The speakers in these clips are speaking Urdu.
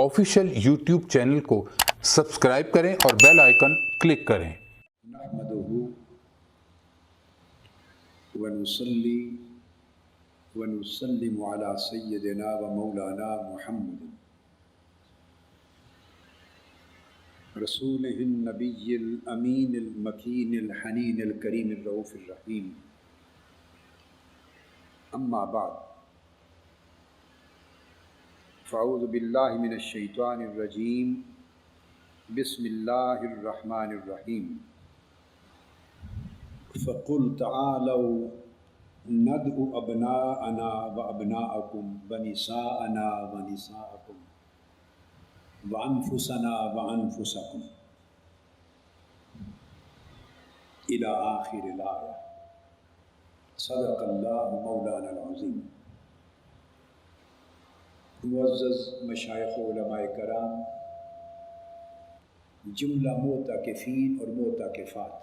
آفیشیل یوٹیوب چینل کو سبسکرائب کریں اور بیل آئیکن کلک کریں۔ نحمدہ ونصلی ونسلم علی سیدنا و مولانا محمد رسولہ النبی الامین المکین الحنین الکریم الرؤوف الرحیم، اما بعد فاعوذ باللہ من الشیطان الرجیم، بسم اللہ الرحمن الرحیم۔ فقل تعالوا ندعو ابناءنا وابناءکم ونساءنا ونساءکم وانفسنا وانفسکم الی آخر الآیہ۔ صدق اللہ مولانا العظیم۔ معزز مشائخ و علماء کرام، جملہ معتکفین اور معتکفات،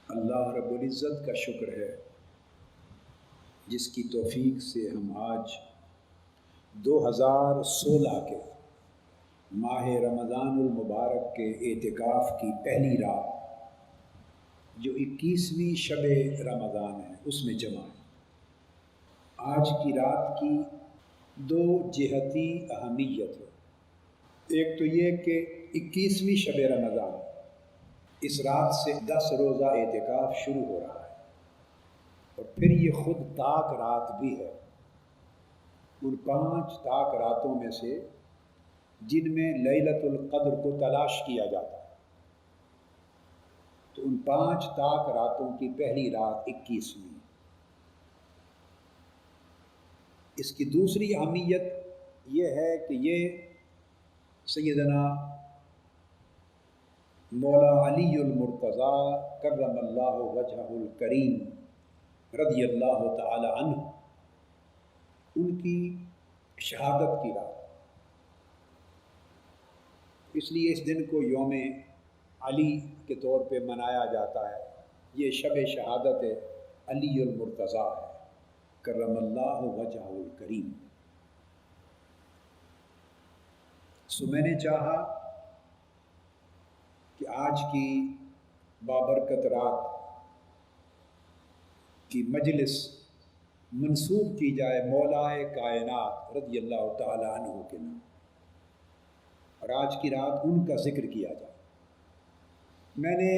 اللہ رب العزت کا شکر ہے جس کی توفیق سے ہم آج 2016 کے ماہ رمضان المبارک کے اعتکاف کی پہلی رات، جو 21ویں شب رمضان ہے، اس میں جمع ہے۔ آج کی رات کی دو جہتی اہمیت ہے۔ ایک تو یہ کہ 21ویں شب رمضان، اس رات سے 10 روزہ اعتکاف شروع ہو رہا ہے، اور پھر یہ خود طاق رات بھی ہے۔ ان 5 طاق راتوں میں سے جن میں لیلۃ القدر کو تلاش کیا جاتا ہے، تو ان 5 طاق راتوں کی پہلی رات 21ویں۔ اس کی دوسری اہمیت یہ ہے کہ یہ سیدنا مولا علی المرتضیٰ کرم اللہ وجہہ الکریم رضی اللہ تعالی عنہ، ان کی شہادت کی رات، اس لیے اس دن کو یوم علی کے طور پہ منایا جاتا ہے۔ یہ شب شہادت علی المرتضیٰ ہے کرم اللہ وجہہ الکریم۔ سو میں نے چاہا کہ آج کی بابرکت رات کی مجلس منسوب کی جائے مولا کائنات رضی اللہ تعالی عنہ کے نام، اور آج کی رات ان کا ذکر کیا جائے۔ میں نے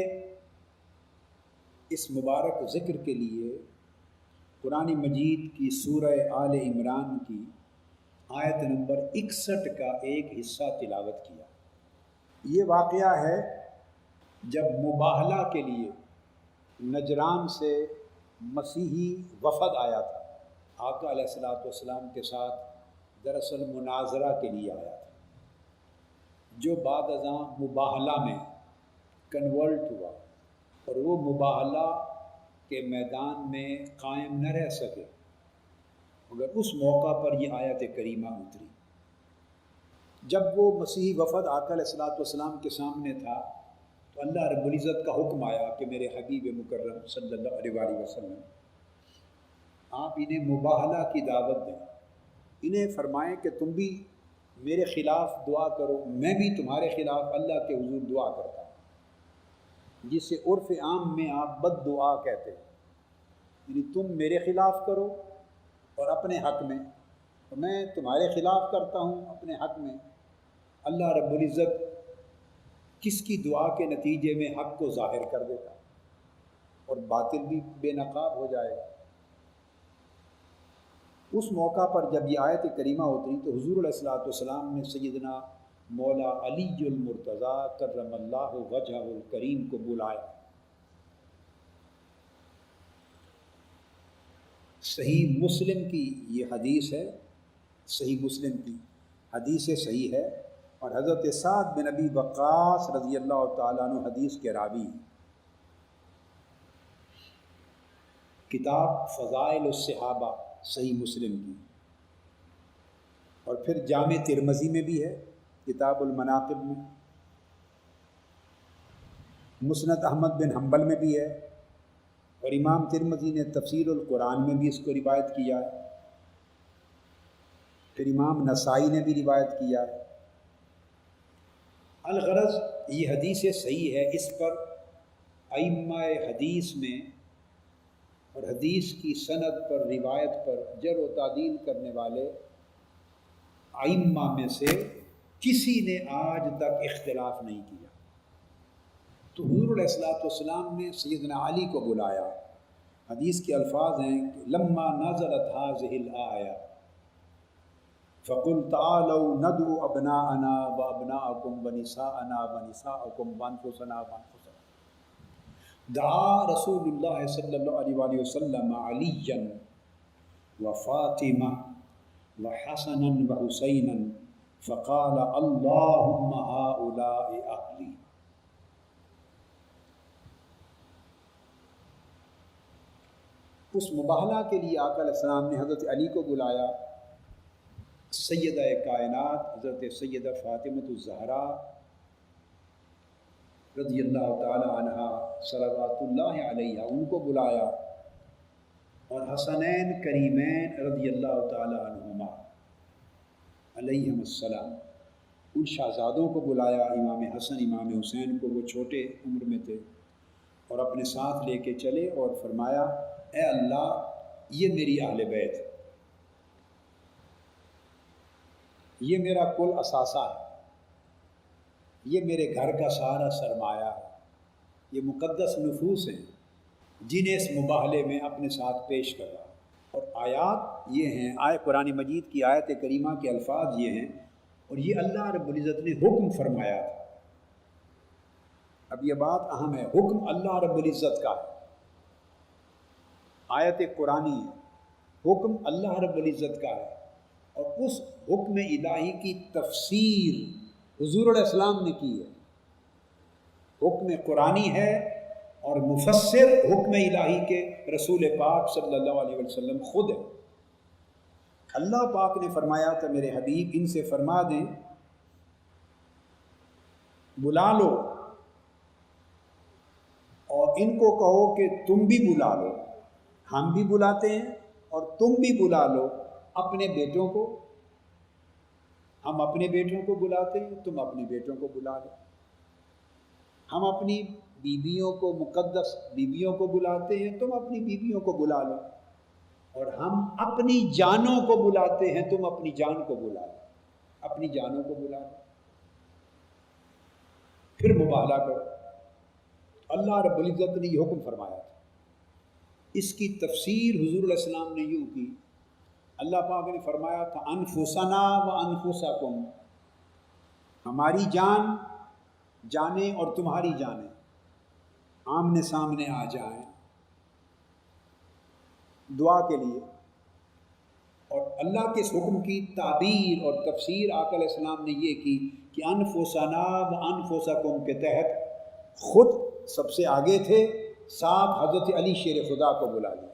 اس مبارک ذکر کے لیے قرآن مجید کی سورہ آل عمران کی آیت نمبر 61 کا ایک حصہ تلاوت کیا۔ یہ واقعہ ہے جب مباہلہ کے لیے نجران سے مسیحی وفد آیا تھا، آقا علیہ الصلوۃ والسلام کے ساتھ دراصل مناظرہ کے لیے آیا تھا، جو بعد ازاں مباہلہ میں کنورٹ ہوا، اور وہ مباہلہ کے میدان میں قائم نہ رہ سکے، مگر اس موقع پر یہ آیت کریمہ اتری۔ جب وہ مسیحی وفد آقا علیہ الصلوۃ والسلام کے سامنے تھا، تو اللہ رب العزت کا حکم آیا کہ میرے حبیب مکرم صلی اللہ علیہ وسلم، آپ انہیں مباہلہ کی دعوت دیں، انہیں فرمائیں کہ تم بھی میرے خلاف دعا کرو، میں بھی تمہارے خلاف اللہ کے حضور دعا کرتا ہوں، جسے عرف عام میں آپ بد دعا کہتے ہیں، یعنی تم میرے خلاف کرو اور اپنے حق میں، اور میں تمہارے خلاف کرتا ہوں اپنے حق میں۔ اللہ رب العزت کس کی دعا کے نتیجے میں حق کو ظاہر کر دیتا اور باطل بھی بے نقاب ہو جائے گا۔ اس موقع پر جب یہ آیت کریمہ اتری تو حضور علیہ الصلوۃ والسلام نے سیدنا مولا علی المرتضیٰ کرم اللہ وجہہ الکریم کو بلایا۔ صحیح مسلم کی یہ حدیث ہے، صحیح مسلم کی حدیث صحیح ہے، اور حضرت سعد بن ابی وقاص رضی اللہ تعالیٰ عنہ حدیث کے راوی، کتاب فضائل الصحابہ صحیح مسلم کی، اور پھر جامع ترمذی میں بھی ہے، کتاب المناقب میں، مسند احمد بن حنبل میں بھی ہے، اور امام ترمذی نے تفسیر القرآن میں بھی اس کو روایت کیا ہے۔ پھر امام نسائی نے بھی روایت کیا ہے۔ الغرض یہ حدیث صحیح ہے، اس پر ائمہ حدیث میں اور حدیث کی سند پر روایت پر جرح و تعدیل کرنے والے ائمہ میں سے کسی نے آج تک اختلاف نہیں کیا۔ تو حضور علیہ الصلوۃ والسلام نے سیدنا علی کو بلایا، حدیث کے الفاظ ہیں کہ لما نزلت هذه الآیہ فقل تعالوا ندعو ابناءنا وابناءکم ونساءنا ونساءکم وانفسنا وانفسکم، دعا رسول اللہ صلی اللہ علیہ وآلہ وسلم علیا وفاطمہ وحسنا وحسینا فقال اللہم ہؤلاء اہلی۔ اس مباہلہ کے لیے آقا علیہ السلام نے حضرت علی کو بلایا، سیدہ کائنات حضرت سیدہ فاطمہ الزہراء رضی اللہ تعالی عنہا صلوات اللہ علیہا ان کو بلایا، اور حسنین کریمین رضی اللہ تعالی عنہما علیہم السلام ان شہزادوں کو بلایا، امام حسن امام حسین کو، وہ چھوٹے عمر میں تھے، اور اپنے ساتھ لے کے چلے اور فرمایا اے اللہ یہ میری اہل بیت، یہ میرا کل اثاثہ ہے، یہ میرے گھر کا سارا سرمایہ ہے، یہ مقدس نفوس ہیں جنہیں اس مباہلے میں اپنے ساتھ پیش کر رہا۔ اور آیات یہ ہیں، قرآن مجید کی آیت کریمہ کے الفاظ یہ ہیں، اور یہ اللہ رب العزت نے حکم فرمایا تھا۔ اب یہ بات اہم ہے، حکم اللہ رب العزت کا ہے، آیت قرآنی ہے، حکم اللہ رب العزت کا ہے، اور اس حکم الہی کی تفسیر حضور علیہ السلام نے کی ہے۔ حکم قرآنی ہے اور مفسر حکم الہی کے رسول پاک صلی اللہ علیہ وسلم خود ہے۔ اللہ پاک نے فرمایا تھا میرے حبیب ان سے فرما دیں بلا لو، اور ان کو کہو کہ تم بھی بلا لو، ہم بھی بلاتے ہیں اور تم بھی بلا لو اپنے بیٹوں کو، ہم اپنے بیٹوں کو بلاتے ہیں، تم اپنے بیٹوں کو بلا لو، ہم اپنی بیویوں کو، مقدس بیویوں کو بلاتے ہیں، تم اپنی بیویوں کو بلا لو، اور ہم اپنی جانوں کو بلاتے ہیں، تم اپنی جان کو بلا لو، اپنی جانوں کو بلا لو، پھر مباہلہ کرو۔ اللہ رب العزت نے یہ حکم فرمایا تھا۔ اس کی تفسیر حضور علیہ السلام نے یوں کی، اللہ پاک نے فرمایا تھا انفسنا و انفسکم، ہماری جان، جانیں اور تمہاری جانیں آمنے سامنے آ جائیں دعا کے لیے۔ اور اللہ کے اس حکم کی تعبیر اور تفسیر آقا علیہ السلام نے یہ کی کہ انفسنا و انفسکم کے تحت خود سب سے آگے تھے، ساتھ حضرت علی شیر خدا کو بلا لیا۔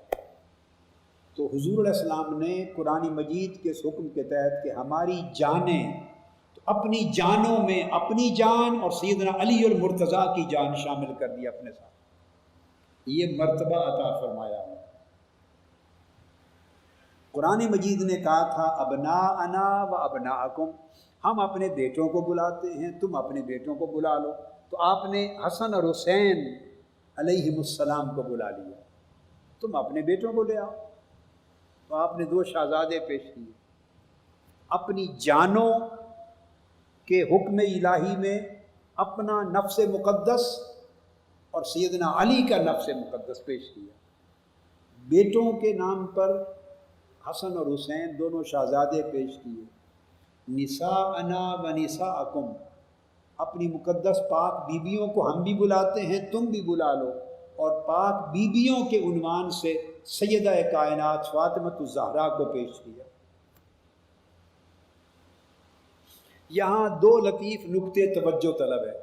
تو حضور علیہ السلام نے قرآن مجید کے اس حکم کے تحت کہ ہماری جانیں، تو اپنی جانوں میں اپنی جان اور سیدنا علی المرتضیٰ کی جان شامل کر دی اپنے ساتھ، یہ مرتبہ عطا فرمایا ہے۔ قرآن مجید نے کہا تھا ابناءنا و ابناءکم، ہم اپنے بیٹوں کو بلاتے ہیں، تم اپنے بیٹوں کو بلا لو، تو آپ نے حسن اور حسین علیہم السلام کو بلا لیا، تم اپنے بیٹوں کو لے آؤ، تو آپ نے دو شہزادے پیش کیے، اپنی جانوں کے حکم الہی میں اپنا نفس مقدس اور سیدنا علی کا نفس مقدس پیش کیا، بیٹوں کے نام پر حسن اور حسین دونوں شہزادے پیش کیے، نساءنا و نساءکم، اپنی مقدس پاک بیویوں کو ہم بھی بلاتے ہیں، تم بھی بلا لو، اور پاک بیویوں کے عنوان سے سیدہ کائنات فاطمہ الزہراء کو پیش کیا۔ یہاں دو لطیف نکتے توجہ طلب ہے۔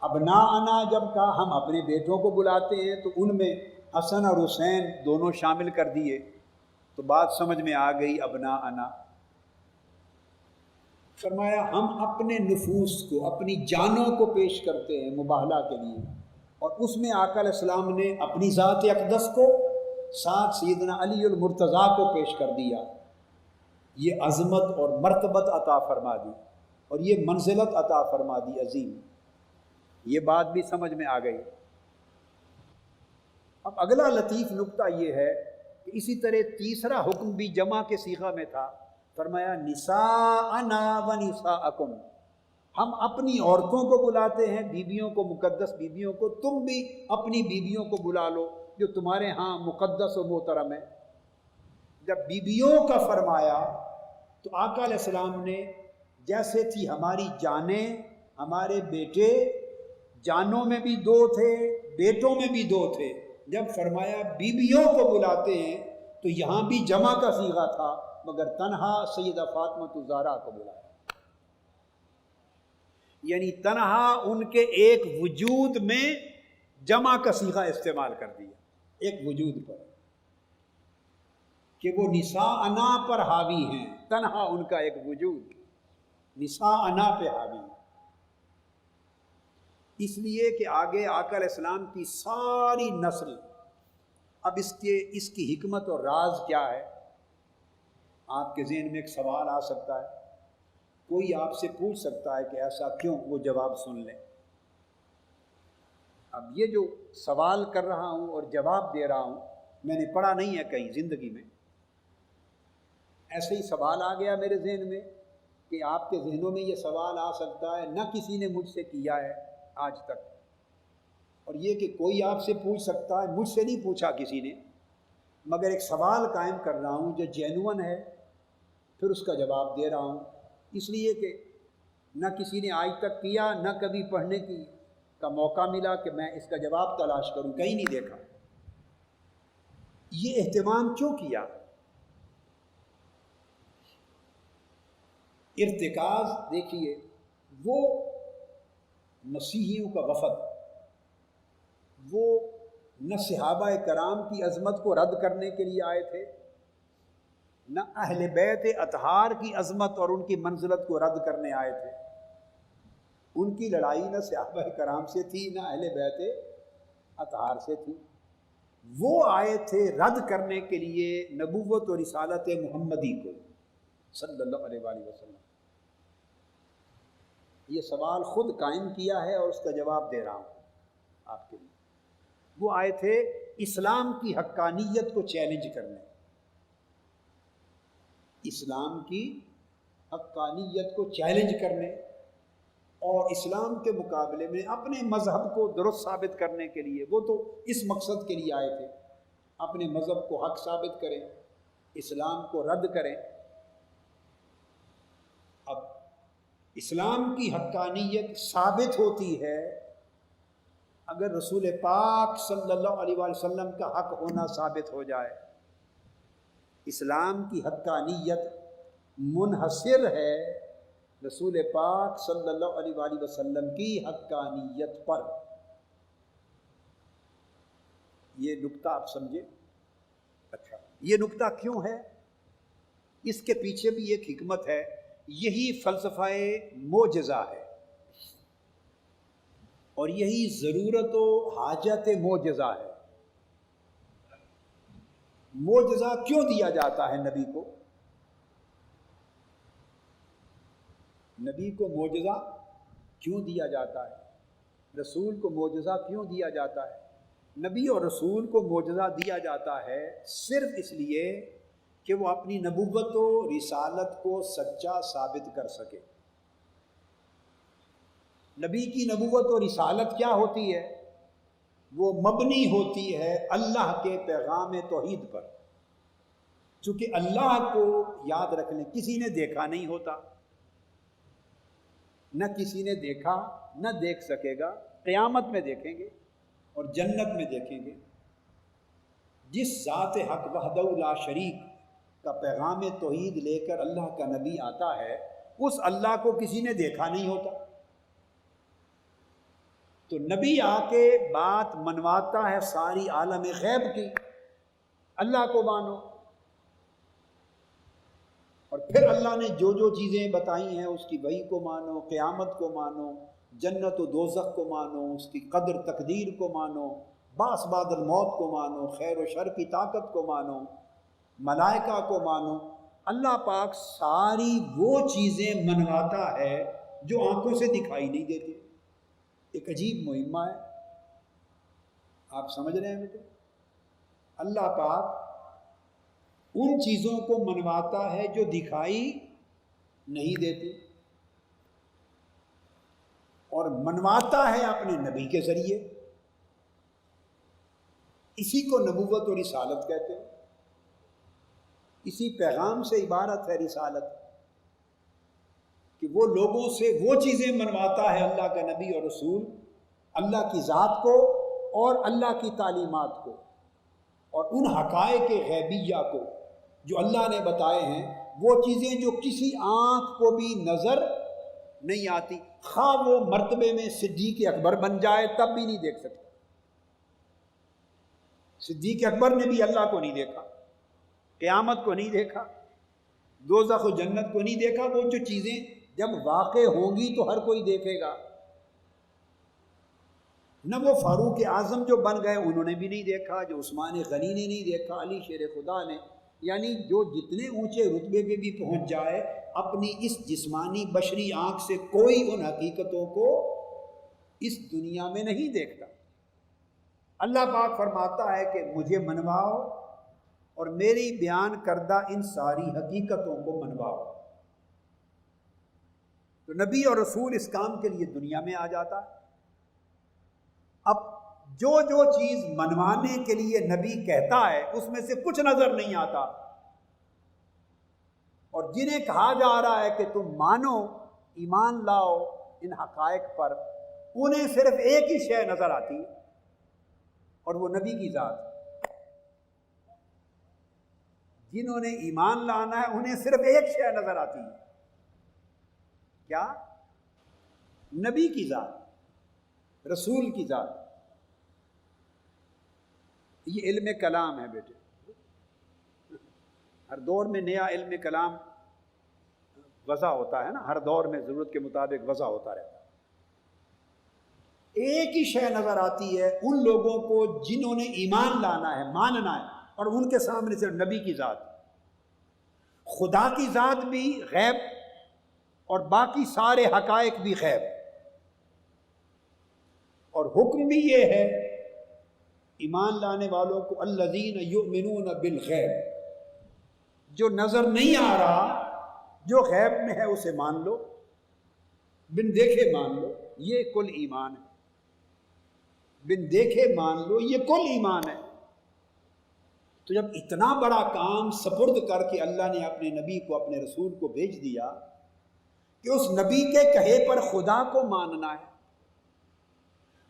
ابناءنا جب کہا ہم اپنے بیٹوں کو بلاتے ہیں تو ان میں حسن اور حسین دونوں شامل کر دیے، تو بات سمجھ میں آ گئی ابناءنا۔ فرمایا ہم اپنے نفوس کو، اپنی جانوں کو پیش کرتے ہیں مباہلہ کے لیے، اور اس میں آقا علیہ السلام نے اپنی ذات اقدس کو ساتھ سیدنا علی المرتضیٰ کو پیش کر دیا، یہ عظمت اور مرتبت عطا فرما دی اور یہ منزلت عطا فرما دی عظیم۔ یہ بات بھی سمجھ میں آ گئی۔ اب اگلا لطیف نکتہ یہ ہے کہ اسی طرح تیسرا حکم بھی جمع کے صیغہ میں تھا، فرمایا نساءنا و نساءکم، ہم اپنی عورتوں کو بلاتے ہیں، بیویوں کو، مقدس بیویوں کو، تم بھی اپنی بیویوں کو بلا لو جو تمہارے ہاں مقدس و محترم ہے۔ جب بیویوں کا فرمایا تو آقا علیہ السلام نے جیسے تھی ہماری جانیں، ہمارے بیٹے، جانوں میں بھی دو تھے، بیٹوں میں بھی دو تھے، جب فرمایا بیویوں کو بلاتے ہیں تو یہاں بھی جمع کا صیغہ تھا، مگر تنہا سیدہ فاطمہ الزہرا کو بلایا، یعنی تنہا ان کے ایک وجود میں جمع کا صیغہ استعمال کر دیا، ایک وجود پر، کہ وہ نساءنا پر حاوی ہیں، تنہا ان کا ایک وجود نساءنا پہ حاوی ہے۔ اس لیے کہ آگے آقا علیہ السلام کی ساری نسل، اب اس کی حکمت اور راز کیا ہے؟ آپ کے ذہن میں ایک سوال آ سکتا ہے، کوئی آپ سے پوچھ سکتا ہے کہ ایسا کیوں، وہ جواب سن لیں۔ اب یہ جو سوال کر رہا ہوں اور جواب دے رہا ہوں، میں نے پڑھا نہیں ہے کہیں زندگی میں، ایسے ہی سوال آ گیا میرے ذہن میں کہ آپ کے ذہنوں میں یہ سوال آ سکتا ہے، نہ کسی نے مجھ سے کیا ہے آج تک، اور یہ کہ کوئی آپ سے پوچھ سکتا ہے، مجھ سے نہیں پوچھا کسی نے، مگر ایک سوال قائم کر رہا ہوں جو جینون ہے، پھر اس کا جواب دے رہا ہوں، اس لیے کہ نہ کسی نے آج تک کیا، نہ کبھی پڑھنے کا موقع ملا کہ میں اس کا جواب تلاش کروں، کہیں نہیں دیکھا۔ یہ اہتمام کیوں کیا؟ ارتکاز دیکھیے، وہ مسیحیوں کا وفد، وہ نہ صحابہ کرام کی عظمت کو رد کرنے کے لیے آئے تھے، نہ اہل بیت اطہار کی عظمت اور ان کی منزلت کو رد کرنے آئے تھے۔ ان کی لڑائی نہ صحابہ کرام سے تھی، نہ اہل بیت اطہار سے تھی، وہ آئے تھے رد کرنے کے لیے نبوت و رسالت محمدی کو صلی اللہ علیہ وآلہ وسلم۔ یہ سوال خود قائم کیا ہے اور اس کا جواب دے رہا ہوں آپ کے لیے۔ وہ آئے تھے اسلام کی حقانیت کو چیلنج کرنے، اسلام کی حقانیت کو چیلنج کرنے اور اسلام کے مقابلے میں اپنے مذہب کو درست ثابت کرنے کے لیے۔ وہ تو اس مقصد کے لیے آئے تھے، اپنے مذہب کو حق ثابت کریں، اسلام کو رد کریں۔ اب اسلام کی حقانیت ثابت ہوتی ہے اگر رسول پاک صلی اللہ علیہ وآلہ وسلم کا حق ہونا ثابت ہو جائے۔ اسلام کی حقانیت منحصر ہے رسول پاک صلی اللہ علیہ وآلہ وسلم کی حقانیت پر۔ یہ نکتہ آپ سمجھے؟ اچھا، یہ نکتہ کیوں ہے؟ اس کے پیچھے بھی ایک حکمت ہے، یہی فلسفہ معجزہ ہے، اور یہی ضرورت و حاجت معجزہ ہے۔ معجزہ کیوں دیا جاتا ہے نبی کو؟ نبی کو معجزہ کیوں دیا جاتا ہے؟ رسول کو معجزہ کیوں دیا جاتا ہے؟ نبی اور رسول کو معجزہ دیا جاتا ہے صرف اس لیے کہ وہ اپنی نبوت و رسالت کو سچا ثابت کر سکے۔ نبی کی نبوت و رسالت کیا ہوتی ہے؟ وہ مبنی ہوتی ہے اللہ کے پیغام توحید پر، چونکہ اللہ کو یاد رکھ لیں کسی نے دیکھا نہیں ہوتا، نہ کسی نے دیکھا، نہ دیکھ سکے گا، قیامت میں دیکھیں گے اور جنت میں دیکھیں گے۔ جس ذات حق وحدہ لا شریک کا پیغام توحید لے کر اللہ کا نبی آتا ہے، اس اللہ کو کسی نے دیکھا نہیں ہوتا، تو نبی آ کے بات منواتا ہے ساری عالم غیب کی، اللہ کو مانو، اور پھر اللہ نے جو جو چیزیں بتائی ہیں اس کی وحی کو مانو، قیامت کو مانو، جنت و دوزخ کو مانو، اس کی قدر تقدیر کو مانو، باس بعد الموت کو مانو، خیر و شر کی طاقت کو مانو، ملائکہ کو مانو، اللہ پاک ساری وہ چیزیں منواتا ہے جو آنکھوں سے دکھائی نہیں دیتی۔ ایک عجیب مہمہ ہے، آپ سمجھ رہے ہیں بیٹے؟ اللہ پاک ان چیزوں کو منواتا ہے جو دکھائی نہیں دیتی، اور منواتا ہے اپنے نبی کے ذریعے۔ اسی کو نبوت اور رسالت کہتے ہیں، اسی پیغام سے عبارت ہے رسالت، کہ وہ لوگوں سے وہ چیزیں منواتا ہے اللہ کا نبی اور رسول، اللہ کی ذات کو اور اللہ کی تعلیمات کو، اور ان حقائق غیبیہ کو جو اللہ نے بتائے ہیں، وہ چیزیں جو کسی آنکھ کو بھی نظر نہیں آتی، خواہ وہ مرتبے میں صدیق اکبر بن جائے تب بھی نہیں دیکھ سکتے۔ صدیق اکبر نے بھی اللہ کو نہیں دیکھا، قیامت کو نہیں دیکھا، دوزخ و جنت کو نہیں دیکھا۔ وہ جو چیزیں جب واقع ہوں گی تو ہر کوئی دیکھے گا۔ نہ وہ فاروق اعظم جو بن گئے انہوں نے بھی نہیں دیکھا، جو عثمان غنی نے نہیں دیکھا، علی شیر خدا نے، یعنی جو جتنے اونچے رتبے پہ بھی پہنچ جائے، اپنی اس جسمانی بشری آنکھ سے کوئی ان حقیقتوں کو اس دنیا میں نہیں دیکھتا۔ اللہ پاک فرماتا ہے کہ مجھے منواؤ اور میری بیان کردہ ان ساری حقیقتوں کو منواؤ۔ تو نبی اور رسول اس کام کے لیے دنیا میں آ جاتا ہے۔ اب جو جو چیز منوانے کے لیے نبی کہتا ہے اس میں سے کچھ نظر نہیں آتا، اور جنہیں کہا جا رہا ہے کہ تم مانو، ایمان لاؤ ان حقائق پر، انہیں صرف ایک ہی شے نظر آتی ہے، اور وہ نبی کی ذات۔ جنہوں نے ایمان لانا ہے انہیں صرف ایک شے نظر آتی ہے، کیا؟ نبی کی ذات، رسول کی ذات۔ یہ علم کلام ہے بیٹے، ہر دور میں نیا علم کلام وضع ہوتا ہے نا، ہر دور میں ضرورت کے مطابق وضع ہوتا رہتا ہے۔ ایک ہی شے نظر آتی ہے ان لوگوں کو جنہوں نے ایمان لانا ہے، ماننا ہے، اور ان کے سامنے صرف نبی کی ذات۔ خدا کی ذات بھی غیب اور باقی سارے حقائق بھی غیب، اور حکم بھی یہ ہے ایمان لانے والوں کو، الذین یؤمنون بالغیب، جو نظر نہیں آ رہا، جو غیب میں ہے اسے مان لو، بن دیکھے مان لو، یہ کل ایمان ہے۔ بن دیکھے مان لو، یہ کل ایمان ہے۔ تو جب اتنا بڑا کام سپرد کر کے اللہ نے اپنے نبی کو، اپنے رسول کو بھیج دیا کہ اس نبی کے کہے پر خدا کو ماننا ہے،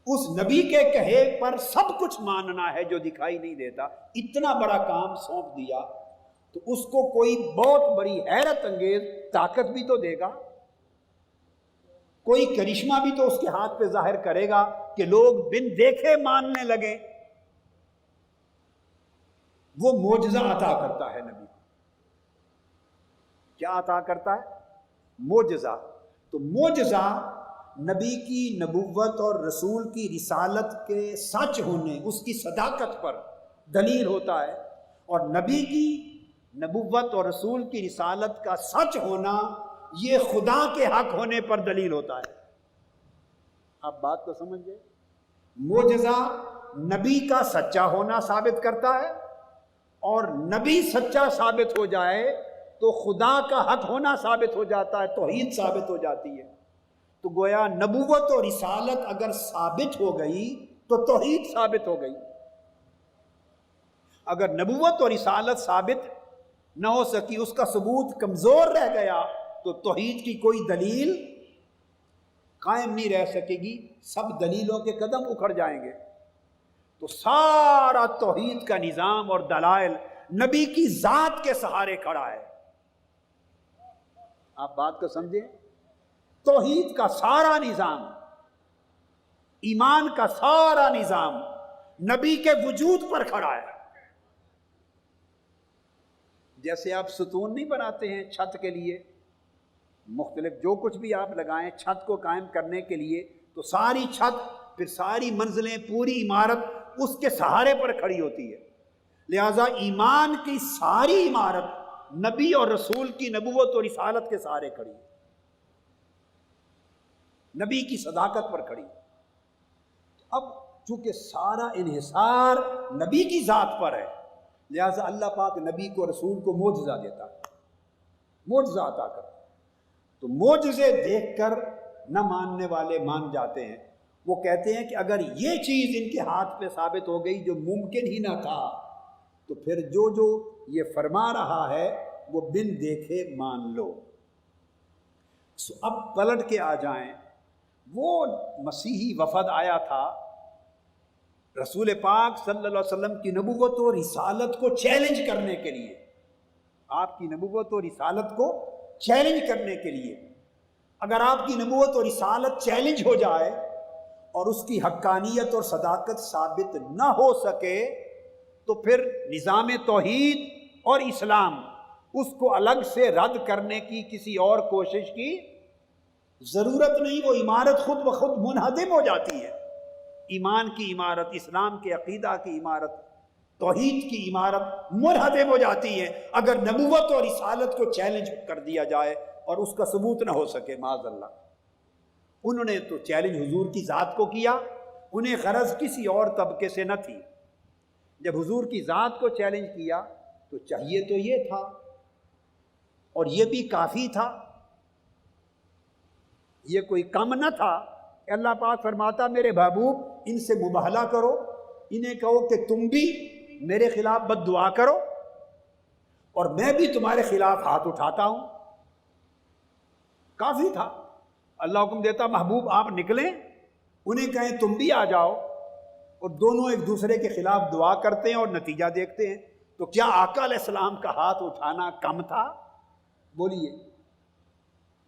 اس نبی کے کہے پر سب کچھ ماننا ہے جو دکھائی نہیں دیتا، اتنا بڑا کام سونپ دیا، تو اس کو کوئی بہت بڑی حیرت انگیز طاقت بھی تو دے گا، کوئی کرشمہ بھی تو اس کے ہاتھ پہ ظاہر کرے گا کہ لوگ بن دیکھے ماننے لگے۔ وہ معجزہ عطا کرتا ہے نبی کو۔ کیا عطا کرتا ہے؟ معجزہ۔ تو معجزہ نبی کی نبوت اور رسول کی رسالت کے سچ ہونے، اس کی صداقت پر دلیل ہوتا ہے، اور نبی کی نبوت اور رسول کی رسالت کا سچ ہونا یہ خدا کے حق ہونے پر دلیل ہوتا ہے۔ آپ بات کو سمجھ گئے؟ معجزہ نبی کا سچا ہونا ثابت کرتا ہے، اور نبی سچا ثابت ہو جائے تو خدا کا حق ہونا ثابت ہو جاتا ہے، توحید ثابت ہو جاتی ہے۔ تو گویا نبوت اور رسالت اگر ثابت ہو گئی تو توحید ثابت ہو گئی۔ اگر نبوت اور رسالت ثابت نہ ہو سکی، اس کا ثبوت کمزور رہ گیا، تو توحید کی کوئی دلیل قائم نہیں رہ سکے گی، سب دلیلوں کے قدم اکھڑ جائیں گے۔ تو سارا توحید کا نظام اور دلائل نبی کی ذات کے سہارے کھڑا ہے۔ آپ بات کو سمجھیں؟ توحید کا سارا نظام، ایمان کا سارا نظام نبی کے وجود پر کھڑا ہے۔ جیسے آپ ستون نہیں بناتے ہیں چھت کے لیے، مختلف جو کچھ بھی آپ لگائیں چھت کو قائم کرنے کے لیے، تو ساری چھت، پھر ساری منزلیں، پوری عمارت اس کے سہارے پر کھڑی ہوتی ہے۔ لہذا ایمان کی ساری عمارت نبی اور رسول کی نبوت اور رسالت کے سہارے کھڑی ہے، نبی کی صداقت پر کھڑی۔ اب چونکہ سارا انحصار نبی کی ذات پر ہے، لہذا اللہ پاک نبی کو رسول کو معجزہ دیتا ہے، معجزہ عطا کرتا ہے۔ تو معجزے دیکھ کر نہ ماننے والے مان جاتے ہیں، وہ کہتے ہیں کہ اگر یہ چیز ان کے ہاتھ پہ ثابت ہو گئی جو ممکن ہی نہ تھا، تو پھر جو یہ فرما رہا ہے وہ بن دیکھے مان لو۔ اب پلٹ کے آ جائیں، وہ مسیحی وفد آیا تھا رسول پاک صلی اللہ علیہ وسلم کی نبوت و رسالت کو چیلنج کرنے کے لیے، آپ کی نبوت و رسالت کو چیلنج کرنے کے لیے۔ اگر آپ کی نبوت و رسالت چیلنج ہو جائے اور اس کی حقانیت اور صداقت ثابت نہ ہو سکے تو پھر نظام توحید اور اسلام اس کو الگ سے رد کرنے کی کسی اور کوشش کی ضرورت نہیں، وہ عمارت خود بخود منہدم ہو جاتی ہے۔ ایمان کی عمارت، اسلام کے عقیدہ کی عمارت، توحید کی عمارت منہدم ہو جاتی ہے اگر نبوت اور رسالت کو چیلنج کر دیا جائے اور اس کا ثبوت نہ ہو سکے، معاذ اللہ۔ انہوں نے تو چیلنج حضور کی ذات کو کیا، انہیں غرض کسی اور طبقے سے نہ تھی۔ جب حضور کی ذات کو چیلنج کیا تو چاہیے تو یہ تھا، اور یہ بھی کافی تھا، یہ کوئی کم نہ تھا۔ اللہ پاک فرماتا میرے محبوب ان سے مباہلہ کرو، انہیں کہو کہ تم بھی میرے خلاف بد دعا کرو اور میں بھی تمہارے خلاف ہاتھ اٹھاتا ہوں، کافی تھا۔ اللہ حکم دیتا محبوب آپ نکلیں، انہیں کہیں تم بھی آ جاؤ، اور دونوں ایک دوسرے کے خلاف دعا کرتے ہیں اور نتیجہ دیکھتے ہیں۔ تو کیا آقا علیہ السلام کا ہاتھ اٹھانا کم تھا؟ بولیے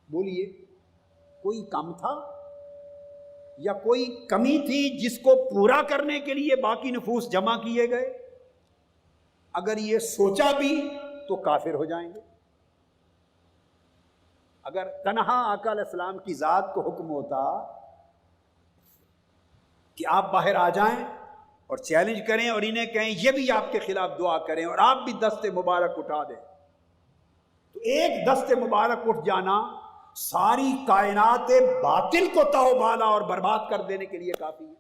بولیے، کوئی کم تھا یا کوئی کمی تھی جس کو پورا کرنے کے لیے باقی نفوس جمع کیے گئے؟ اگر یہ سوچا بھی تو کافر ہو جائیں گے۔ اگر تنہا آقا علیہ السلام کی ذات کو حکم ہوتا کہ آپ باہر آ جائیں اور چیلنج کریں اور انہیں کہیں یہ بھی آپ کے خلاف دعا کریں اور آپ بھی دست مبارک اٹھا دیں، تو ایک دست مبارک اٹھ جانا ساری کائنات باطل کو تاؤ بالا اور برباد کر دینے کے لیے کافی ہے۔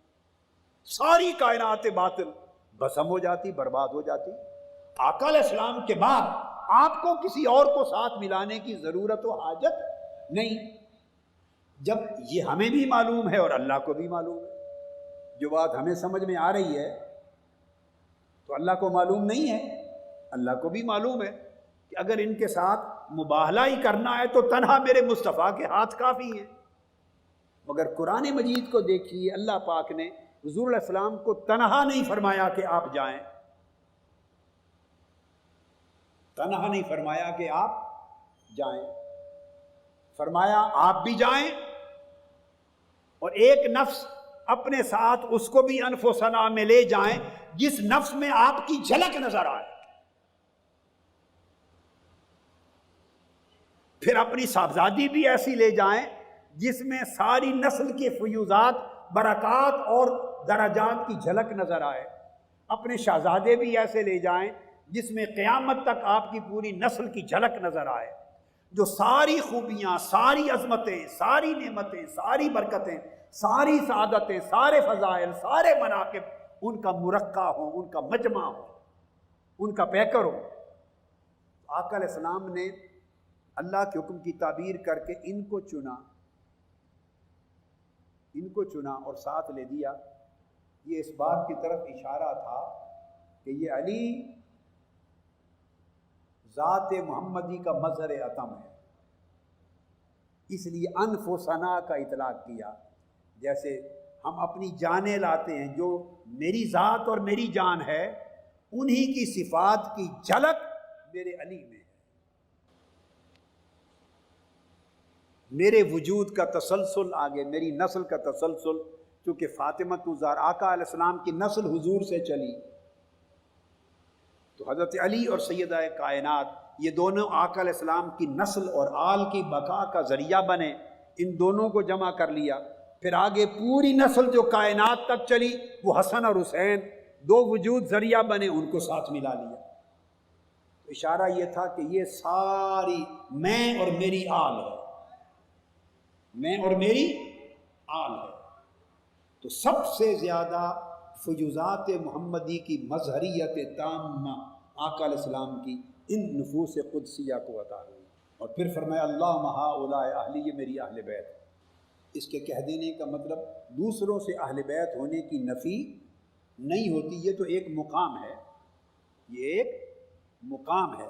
ساری کائنات باطل بھسم ہو جاتی، برباد ہو جاتی۔ آقا علیہ السلام کے بعد آپ کو کسی اور کو ساتھ ملانے کی ضرورت و حاجت نہیں۔ جب یہ ہمیں بھی معلوم ہے اور اللہ کو بھی معلوم ہے، جو بات ہمیں سمجھ میں آ رہی ہے تو اللہ کو معلوم نہیں ہے، اللہ کو بھی معلوم ہے کہ اگر ان کے ساتھ مباہلہ ہی کرنا ہے تو تنہا میرے مصطفیٰ کے ہاتھ کافی ہیں۔ مگر قرآن مجید کو دیکھیے، اللہ پاک نے حضور علیہ السلام کو تنہا نہیں فرمایا کہ آپ جائیں، تنہا نہیں فرمایا کہ آپ جائیں، فرمایا آپ بھی جائیں اور ایک نفس اپنے ساتھ اس کو بھی انف و ثنا میں لے جائیں جس نفس میں آپ کی جھلک نظر آئے، پھر اپنی صاحبزادی بھی ایسی لے جائیں جس میں ساری نسل کے فیوزات، برکات اور درجات کی جھلک نظر آئے، اپنے شہزادے بھی ایسے لے جائیں جس میں قیامت تک آپ کی پوری نسل کی جھلک نظر آئے، جو ساری خوبیاں، ساری عظمتیں، ساری نعمتیں، ساری برکتیں، ساری سعادتیں، سارے فضائل، سارے مناقب ان کا مرقع ہو، ان کا مجمع ہو، ان کا پیکر ہو۔ آقا علیہ السلام نے اللہ کے حکم کی تعبیر کر کے ان کو چنا اور ساتھ لے دیا۔ یہ اس بات کی طرف اشارہ تھا کہ یہ علی ذات محمدی کا مظہر اتم ہے، اس لیے انف و ثنا کا اطلاق کیا۔ جیسے ہم اپنی جانیں لاتے ہیں، جو میری ذات اور میری جان ہے انہی کی صفات کی جھلک میرے علی میں ہے، میرے وجود کا تسلسل آگے، میری نسل کا تسلسل، چونکہ فاطمۃ الزہرا آقا علیہ السلام کی نسل حضور سے چلی، تو حضرت علی اور سیدہ کائنات یہ دونوں آقا علیہ السلام کی نسل اور آل کی بقا کا ذریعہ بنے، ان دونوں کو جمع کر لیا۔ پھر آگے پوری نسل جو کائنات تک چلی وہ حسن اور حسین دو وجود ذریعہ بنے ان کو ساتھ ملا لیا۔ تو اشارہ یہ تھا کہ یہ ساری میں اور میری آل ہے، میں اور میری آل ہے۔ تو سب سے زیادہ فیوزات محمدی کی مظہریت تامہ آقا علیہ السلام کی ان نفوس قدسیہ کو عطا ہوئی۔ اور پھر فرمایا اللہم ہؤلاء اہلی، یہ میری اہل بیت۔ اس کے کہہ دینے کا مطلب دوسروں سے اہل بیت ہونے کی نفی نہیں ہوتی، یہ تو ایک مقام ہے، یہ ایک مقام ہے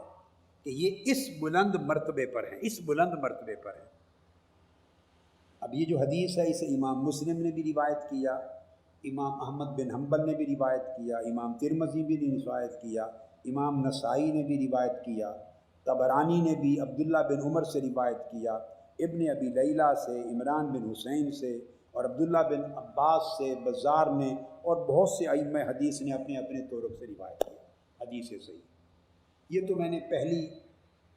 کہ یہ اس بلند مرتبے پر ہیں، اس بلند مرتبے پر ہیں۔ اب یہ جو حدیث ہے اسے امام مسلم نے بھی روایت کیا، امام احمد بن حنبل نے بھی روایت کیا، امام ترمذی بھی نے روایت کیا، امام نسائی نے بھی روایت کیا، طبرانی نے بھی عبداللہ بن عمر سے روایت کیا، ابن ابی لیلہ سے، عمران بن حسین سے، اور عبداللہ بن عباس سے، بزار نے، اور بہت سے ائمہ حدیث نے اپنے اپنے طرق سے روایت کیا حدیث صحیح۔ یہ تو میں نے پہلی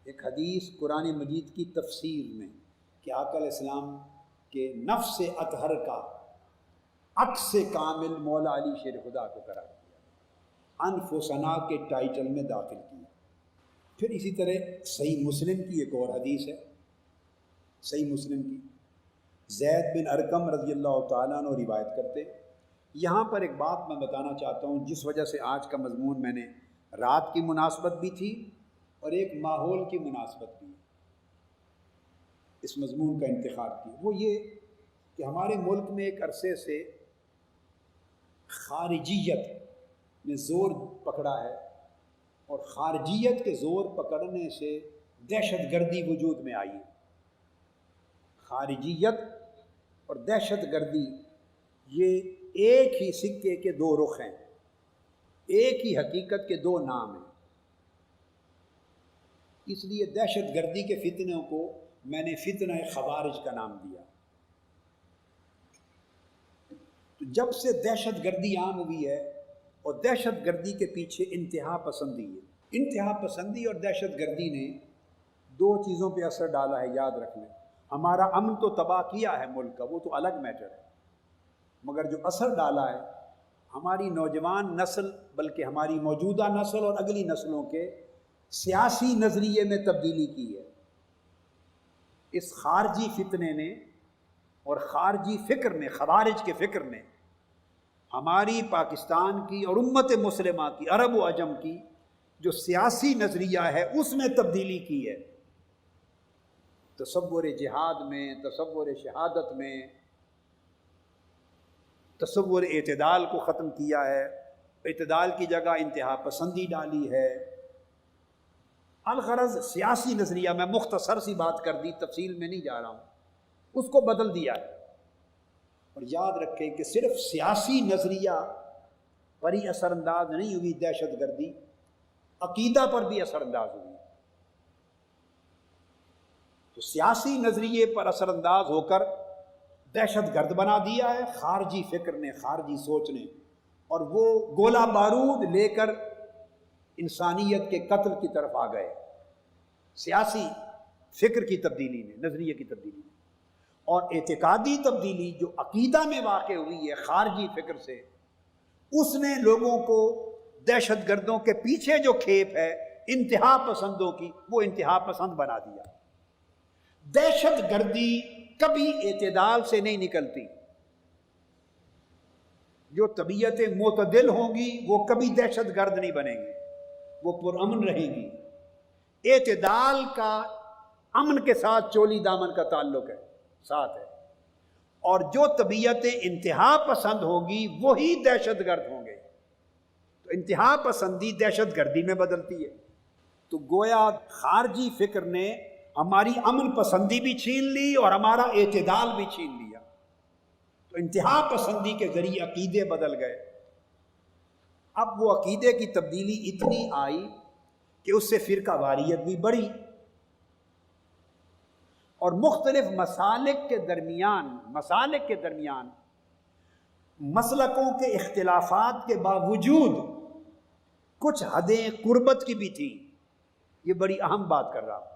ایک حدیث قرآن مجید کی تفسیر میں کہ آقا علیہ السلام کے نفس اطہر کا عکس کامل مولا علی شیر خدا کو قرار دیا، انفسنا کے ٹائٹل میں داخل کیا۔ پھر اسی طرح صحیح مسلم کی ایک اور حدیث ہے، صحیح مسلم کی زید بن ارقم رضی اللہ تعالیٰ عنہ روایت کرتے۔ یہاں پر ایک بات میں بتانا چاہتا ہوں جس وجہ سے آج کا مضمون میں نے رات کی مناسبت بھی تھی اور ایک ماحول کی مناسبت بھی اس مضمون کا انتخاب کیا، وہ یہ کہ ہمارے ملک میں ایک عرصے سے خارجیت نے زور پکڑا ہے، اور خارجیت کے زور پکڑنے سے دہشت گردی وجود میں آئی ہے۔ خارجیت اور دہشت گردی یہ ایک ہی سکے کے دو رخ ہیں، ایک ہی حقیقت کے دو نام ہیں۔ اس لیے دہشت گردی کے فتنوں کو میں نے فتنہ خوارج کا نام دیا۔ تو جب سے دہشت گردی عام ہوئی ہے، اور دہشت گردی کے پیچھے انتہا پسندی ہے، انتہا پسندی اور دہشت گردی نے دو چیزوں پہ اثر ڈالا ہے، یاد رکھ لیں۔ ہمارا امن تو تباہ کیا ہے ملک کا، وہ تو الگ میٹر ہے، مگر جو اثر ڈالا ہے ہماری نوجوان نسل، بلکہ ہماری موجودہ نسل اور اگلی نسلوں کے سیاسی نظریے میں تبدیلی کی ہے۔ اس خارجی فتنے نے اور خارجی فکر نے، خوارج کے فکر نے ہماری پاکستان کی اور امت مسلمہ کی، عرب و عجم کی جو سیاسی نظریہ ہے اس میں تبدیلی کی ہے۔ تصور جہاد میں، تصور شہادت میں، تصور اعتدال کو ختم کیا ہے، اعتدال کی جگہ انتہا پسندی ڈالی ہے۔ الغرض سیاسی نظریہ، میں مختصر سی بات کر دی، تفصیل میں نہیں جا رہا ہوں، اس کو بدل دیا ہے۔ اور یاد رکھیں کہ صرف سیاسی نظریہ پر ہی اثر انداز نہیں ہوئی دہشت گردی، عقیدہ پر بھی اثر انداز ہوئی۔ تو سیاسی نظریے پر اثر انداز ہو کر دہشت گرد بنا دیا ہے خارجی فکر نے، خارجی سوچ نے، اور وہ گولہ بارود لے کر انسانیت کے قتل کی طرف آ گئے، سیاسی فکر کی تبدیلی نے، نظریے کی تبدیلی نے۔ اور اعتقادی تبدیلی جو عقیدہ میں واقع ہوئی ہے خارجی فکر سے، اس نے لوگوں کو دہشت گردوں کے پیچھے جو کھیپ ہے انتہا پسندوں کی، وہ انتہا پسند بنا دیا۔ دہشت گردی کبھی اعتدال سے نہیں نکلتی، جو طبیعتیں معتدل ہوں گی وہ کبھی دہشت گرد نہیں بنیں گی، وہ پرامن رہیں گی۔ اعتدال کا امن کے ساتھ چولی دامن کا تعلق ہے، ساتھ ہے، اور جو طبیعتیں انتہا پسند ہوگی وہی دہشت گرد ہوں گے۔ تو انتہا پسندی دہشت گردی میں بدلتی ہے۔ تو گویا خارجی فکر نے ہماری امن پسندی بھی چھین لی اور ہمارا اعتدال بھی چھین لیا۔ تو انتہا پسندی کے ذریعے عقیدے بدل گئے۔ اب وہ عقیدے کی تبدیلی اتنی آئی کہ اس سے فرقہ واریت بھی بڑھی، اور مختلف مسالک کے درمیان مسلکوں کے اختلافات کے باوجود کچھ حدیں قربت کی بھی تھیں۔ یہ بڑی اہم بات کر رہا ہوں۔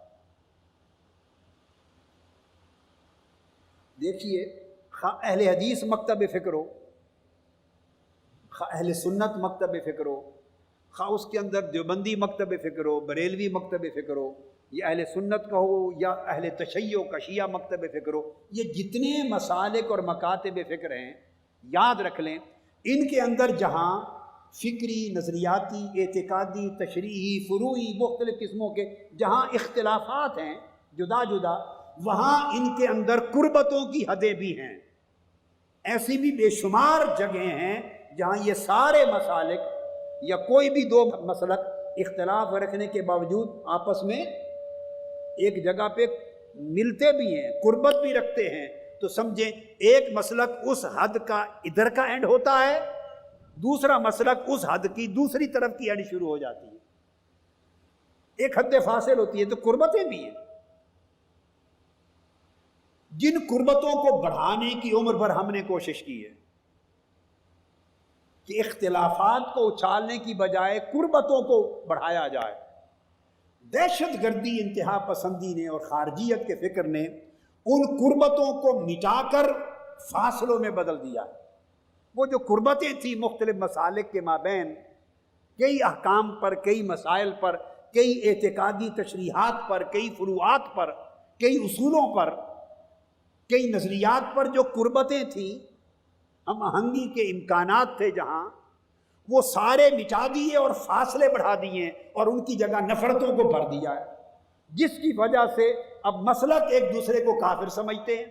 دیکھیے، اہل حدیث مکتب فکر ہو، خواہ اہل سنت مکتب فکر ہو، خواہ اس کے اندر دیوبندی مکتب فکر ہو، بریلوی مکتب فکر ہو، یا اہل سنت کا ہو یا اہل تشیع کا شیعہ مکتب فکر ہو، یہ جتنے مسالک اور مکاتب فکر ہیں یاد رکھ لیں، ان کے اندر جہاں فکری، نظریاتی، اعتقادی، تشریحی، فروعی مختلف قسموں کے جہاں اختلافات ہیں جدا جدا، وہاں ان کے اندر قربتوں کی حدیں بھی ہیں۔ ایسی بھی بے شمار جگہیں ہیں جہاں یہ سارے مسالک یا کوئی بھی دو مسلک اختلاف رکھنے کے باوجود آپس میں ایک جگہ پہ ملتے بھی ہیں، قربت بھی رکھتے ہیں، تو سمجھیں ایک مسلک اس حد کا ادھر کا اینڈ ہوتا ہے، دوسرا مسلک اس حد کی دوسری طرف کی اینڈ شروع ہو جاتی ہے، ایک حد فاصل ہوتی ہے، تو قربتیں بھی ہیں۔ جن قربتوں کو بڑھانے کی عمر بھر ہم نے کوشش کی ہے کہ اختلافات کو اچھالنے کی بجائے قربتوں کو بڑھایا جائے، دہشت گردی، انتہا پسندی نے اور خارجیت کے فکر نے ان قربتوں کو مٹا کر فاصلوں میں بدل دیا ہے۔ وہ جو قربتیں تھیں مختلف مسالک کے مابین، کئی احکام پر، کئی مسائل پر، کئی اعتقادی تشریحات پر، کئی فروعات پر، کئی اصولوں پر، کئی نظریات پر جو قربتیں تھیں، ہم آہنگی کے امکانات تھے جہاں، وہ سارے مٹا دیے اور فاصلے بڑھا دیے اور ان کی جگہ نفرتوں کو بھر دیا ہے، جس کی وجہ سے اب مسلک ایک دوسرے کو کافر سمجھتے ہیں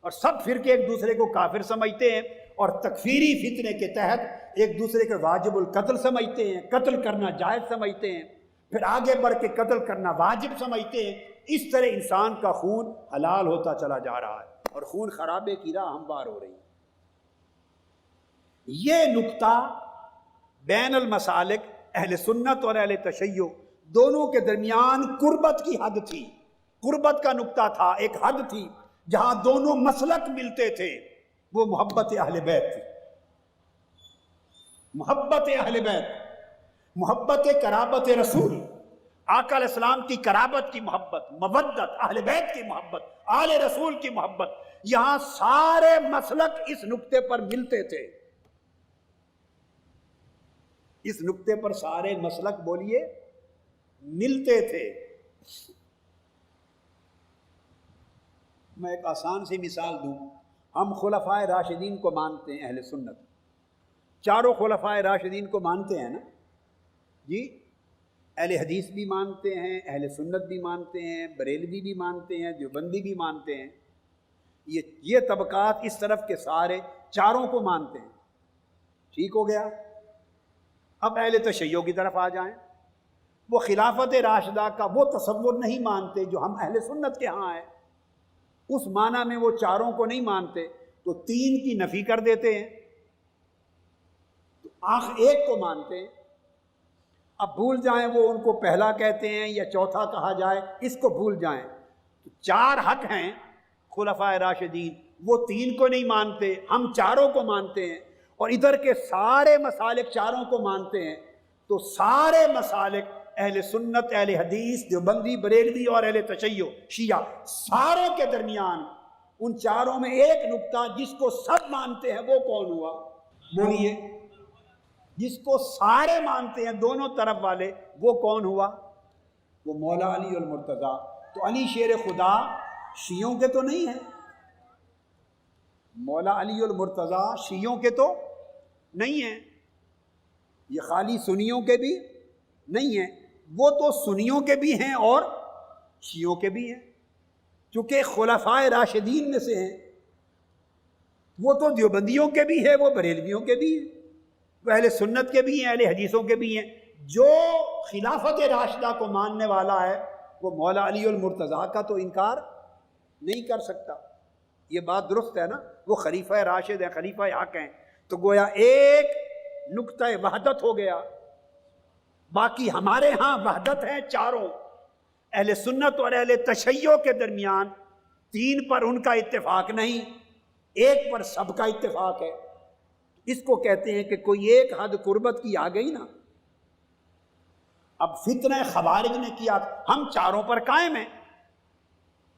اور سب فرقے ایک دوسرے کو کافر سمجھتے ہیں اور تکفیری فتنے کے تحت ایک دوسرے کے واجب القتل سمجھتے ہیں، قتل کرنا جائز سمجھتے ہیں، پھر آگے بڑھ کے قتل کرنا واجب سمجھتے ہیں۔ اس طرح انسان کا خون حلال ہوتا چلا جا رہا ہے اور خون خرابے کی راہ ہموار ہو رہی ہے۔ یہ نقطہ بین المسالک اہل سنت اور اہل تشیع دونوں کے درمیان قربت کی حد تھی، قربت کا نقطہ تھا، ایک حد تھی جہاں دونوں مسلک ملتے تھے، وہ محبت اہل بیت تھی، محبت اہل بیت، محبت قرابت رسول، آقا علیہ السلام کی قرابت کی محبت، مودت، اہل بیت کی محبت، آل رسول کی محبت، یہاں سارے مسلک اس نقطے پر ملتے تھے، اس نقطے پر سارے مسلک بولیے ملتے تھے۔ میں ایک آسان سی مثال دوں، ہم خلفائے راشدین کو مانتے ہیں، اہل سنت چاروں خلفائے راشدین کو مانتے ہیں نا جی، اہل حدیث بھی مانتے ہیں، اہل سنت بھی مانتے ہیں، بریلوی بھی مانتے ہیں، دیوبندی بھی مانتے ہیں، یہ طبقات اس طرف کے سارے چاروں کو مانتے ہیں، ٹھیک ہو گیا۔ اب اہل تشیع کی طرف آ جائیں، وہ خلافت راشدہ کا وہ تصور نہیں مانتے جو ہم اہل سنت کے ہاں ہیں، اس معنی میں وہ چاروں کو نہیں مانتے، تو تین کی نفی کر دیتے ہیں، تو آخر ایک کو مانتے ہیں۔ اب بھول جائیں وہ ان کو پہلا کہتے ہیں یا چوتھا کہا جائے، اس کو بھول جائیں، تو چار حق ہیں خلفائے راشدین، وہ تین کو نہیں مانتے، ہم چاروں کو مانتے ہیں، اور ادھر کے سارے مسالک چاروں کو مانتے ہیں، تو سارے مسالک اہل سنت، اہل حدیث، دیوبندی، بریلوی اور اہل تشیع شیعہ، ساروں کے درمیان ان چاروں میں ایک نقطہ جس کو سب مانتے ہیں، وہ کون ہوا؟ بولیے، جس کو سارے مانتے ہیں دونوں طرف والے، وہ کون ہوا؟ وہ مولا علی المرتضیٰ۔ تو علی شیر خدا شیعوں کے تو نہیں ہیں، مولا علی المرتضیٰ شیعوں کے تو نہیں ہیں، یہ خالی سنیوں کے بھی نہیں ہیں، وہ تو سنیوں کے بھی ہیں اور شیعوں کے بھی ہیں، چونکہ خلفائے راشدین میں سے ہیں، وہ تو دیوبندیوں کے بھی ہیں، وہ بریلویوں کے بھی ہیں، وہ اہل سنت کے بھی ہیں، اہل حدیثوں کے بھی ہیں۔ جو خلافت راشدہ کو ماننے والا ہے وہ مولا علی المرتضیٰ کا تو انکار نہیں کر سکتا، یہ بات درست ہے نا، وہ خلیفہ راشد ہیں، خلیفہ حق ہیں، تو گویا ایک نقطہ وحدت ہو گیا۔ باقی ہمارے ہاں وحدت ہے چاروں، اہل سنت اور اہل تشیع کے درمیان تین پر ان کا اتفاق نہیں، ایک پر سب کا اتفاق ہے۔ اس کو کہتے ہیں کہ کوئی ایک حد قربت کی آ گئی نا۔ اب فتنہ خوارج نے کیا، ہم چاروں پر قائم ہیں،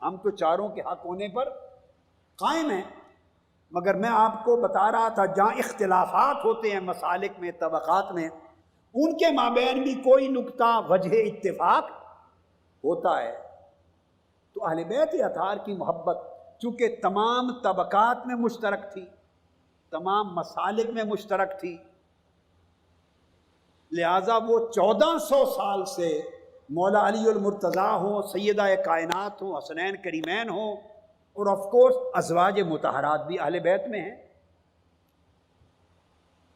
ہم تو چاروں کے حق ہونے پر قائم ہیں، مگر میں آپ کو بتا رہا تھا جہاں اختلافات ہوتے ہیں مسالک میں، طبقات میں، ان کے مابین بھی کوئی نقطہ وجہ اتفاق ہوتا ہے۔ تو اہل بیت اطہار کی محبت چونکہ تمام طبقات میں مشترک تھی، تمام مسالک میں مشترک تھی، لہذا وہ 1400 سال سے مولا علی المرتضیٰ ہوں، سیدہ کائنات ہوں، حسنین کریمین ہوں، اور آف کورس ازواج مطہرات بھی اہل بیت میں ہیں،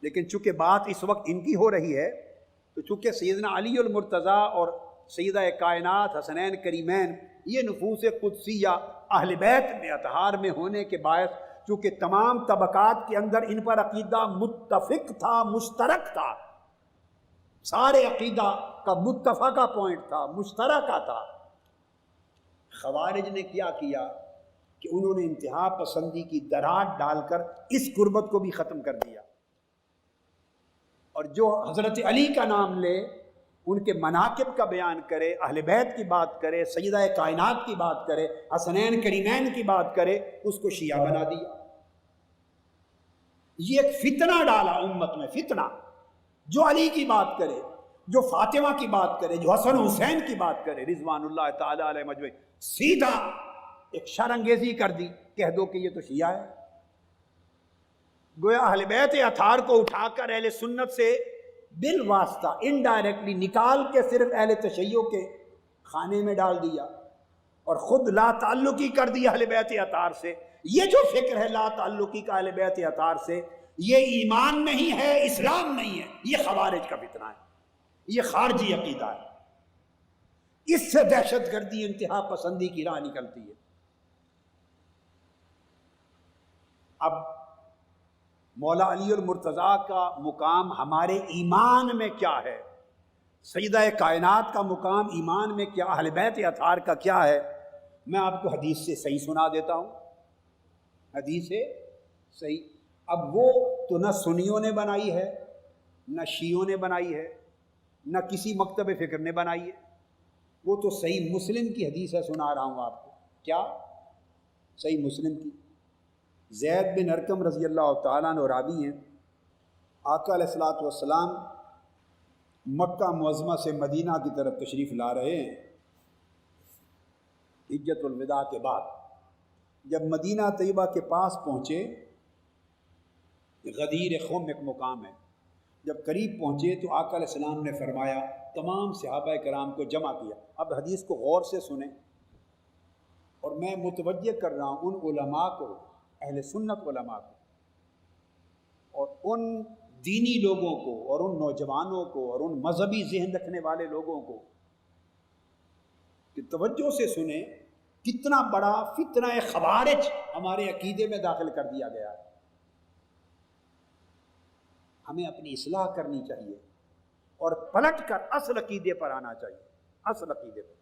لیکن چونکہ بات اس وقت ان کی ہو رہی ہے تو چونکہ سیدنا علی المرتضیٰ اور سیدہ کائنات حسنین کریمین یہ نفوس قدسیہ اہل بیت میں اطہار میں ہونے کے باعث چونکہ تمام طبقات کے اندر ان پر عقیدہ متفق تھا، مشترک تھا، سارے عقیدہ کا متفقہ پوائنٹ تھا، مشترکہ تھا، خوارج نے کیا کیا کہ انہوں نے انتہا پسندی کی دراڑ ڈال کر اس قربت کو بھی ختم کر دیا، اور جو حضرت علی کا نام لے، ان کے مناقب کا بیان کرے، اہل بیت کی بات کرے، سیدہ کائنات کی بات کرے، حسنین کریمین کی بات کرے، اس کو شیعہ بنا دیا۔ یہ ایک فتنہ ڈالا امت میں، فتنہ۔ جو علی کی بات کرے، جو فاطمہ کی بات کرے، جو حسن حسین کی بات کرے رضوان اللہ تعالی علیہ مجمعین، سیدھا ایک شرانگیزی کر دی، کہہ دو کہ یہ تو شیعہ ہے۔ گویا اہل بیت اطہار کو اٹھا کر اہل سنت سے بالواسطہ انڈائریکٹلی نکال کے صرف اہل تشیع کے خانے میں ڈال دیا اور خود لا تعلقی کر دیا اہل بیت اطہار سے۔ یہ جو فکر ہے لا تعلقی کا اہل بیت اطہار سے، یہ ایمان نہیں ہے، اسلام نہیں ہے، یہ خوارج کا فتنہ ہے، یہ خارجی عقیدہ ہے۔ اس سے دہشت گردی، انتہا پسندی کی راہ نکلتی ہے۔ اب مولا علی المرتضیٰ کا مقام ہمارے ایمان میں کیا ہے، سیدہ کائنات کا مقام ایمان میں کیا، اہل بیت اطہار کا کیا ہے، میں آپ کو حدیث سے صحیح سنا دیتا ہوں، حدیث سے صحیح۔ اب وہ تو نہ سنیوں نے بنائی ہے، نہ شیعوں نے بنائی ہے، نہ کسی مکتب فکر نے بنائی ہے، وہ تو صحیح مسلم کی حدیث ہے، سنا رہا ہوں آپ کو۔ کیا؟ صحیح مسلم کی۔ زید بن ارقم رضی اللہ تعالیٰ عنہ راوی ہیں، آقا علیہ الصلوۃ والسلام مکہ معظمہ سے مدینہ کی طرف تشریف لا رہے ہیں حجۃ الوداع کے بعد۔ جب مدینہ طیبہ کے پاس پہنچے، غدیر خم ایک مقام ہے، جب قریب پہنچے تو آقا علیہ السلام نے فرمایا، تمام صحابہ کرام کو جمع کیا۔ اب حدیث کو غور سے سنیں، اور میں متوجہ کر رہا ہوں ان علماء کو، اہل سنت علماء کو، اور ان دینی لوگوں کو، اور ان نوجوانوں کو، اور ان مذہبی ذہن رکھنے والے لوگوں کو کہ توجہ سے سنیں کتنا بڑا فتنہ خوارج ہمارے عقیدے میں داخل کر دیا گیا ہے۔ ہمیں اپنی اصلاح کرنی چاہیے اور پلٹ کر اصل عقیدے پر آنا چاہیے، اصل عقیدے پر۔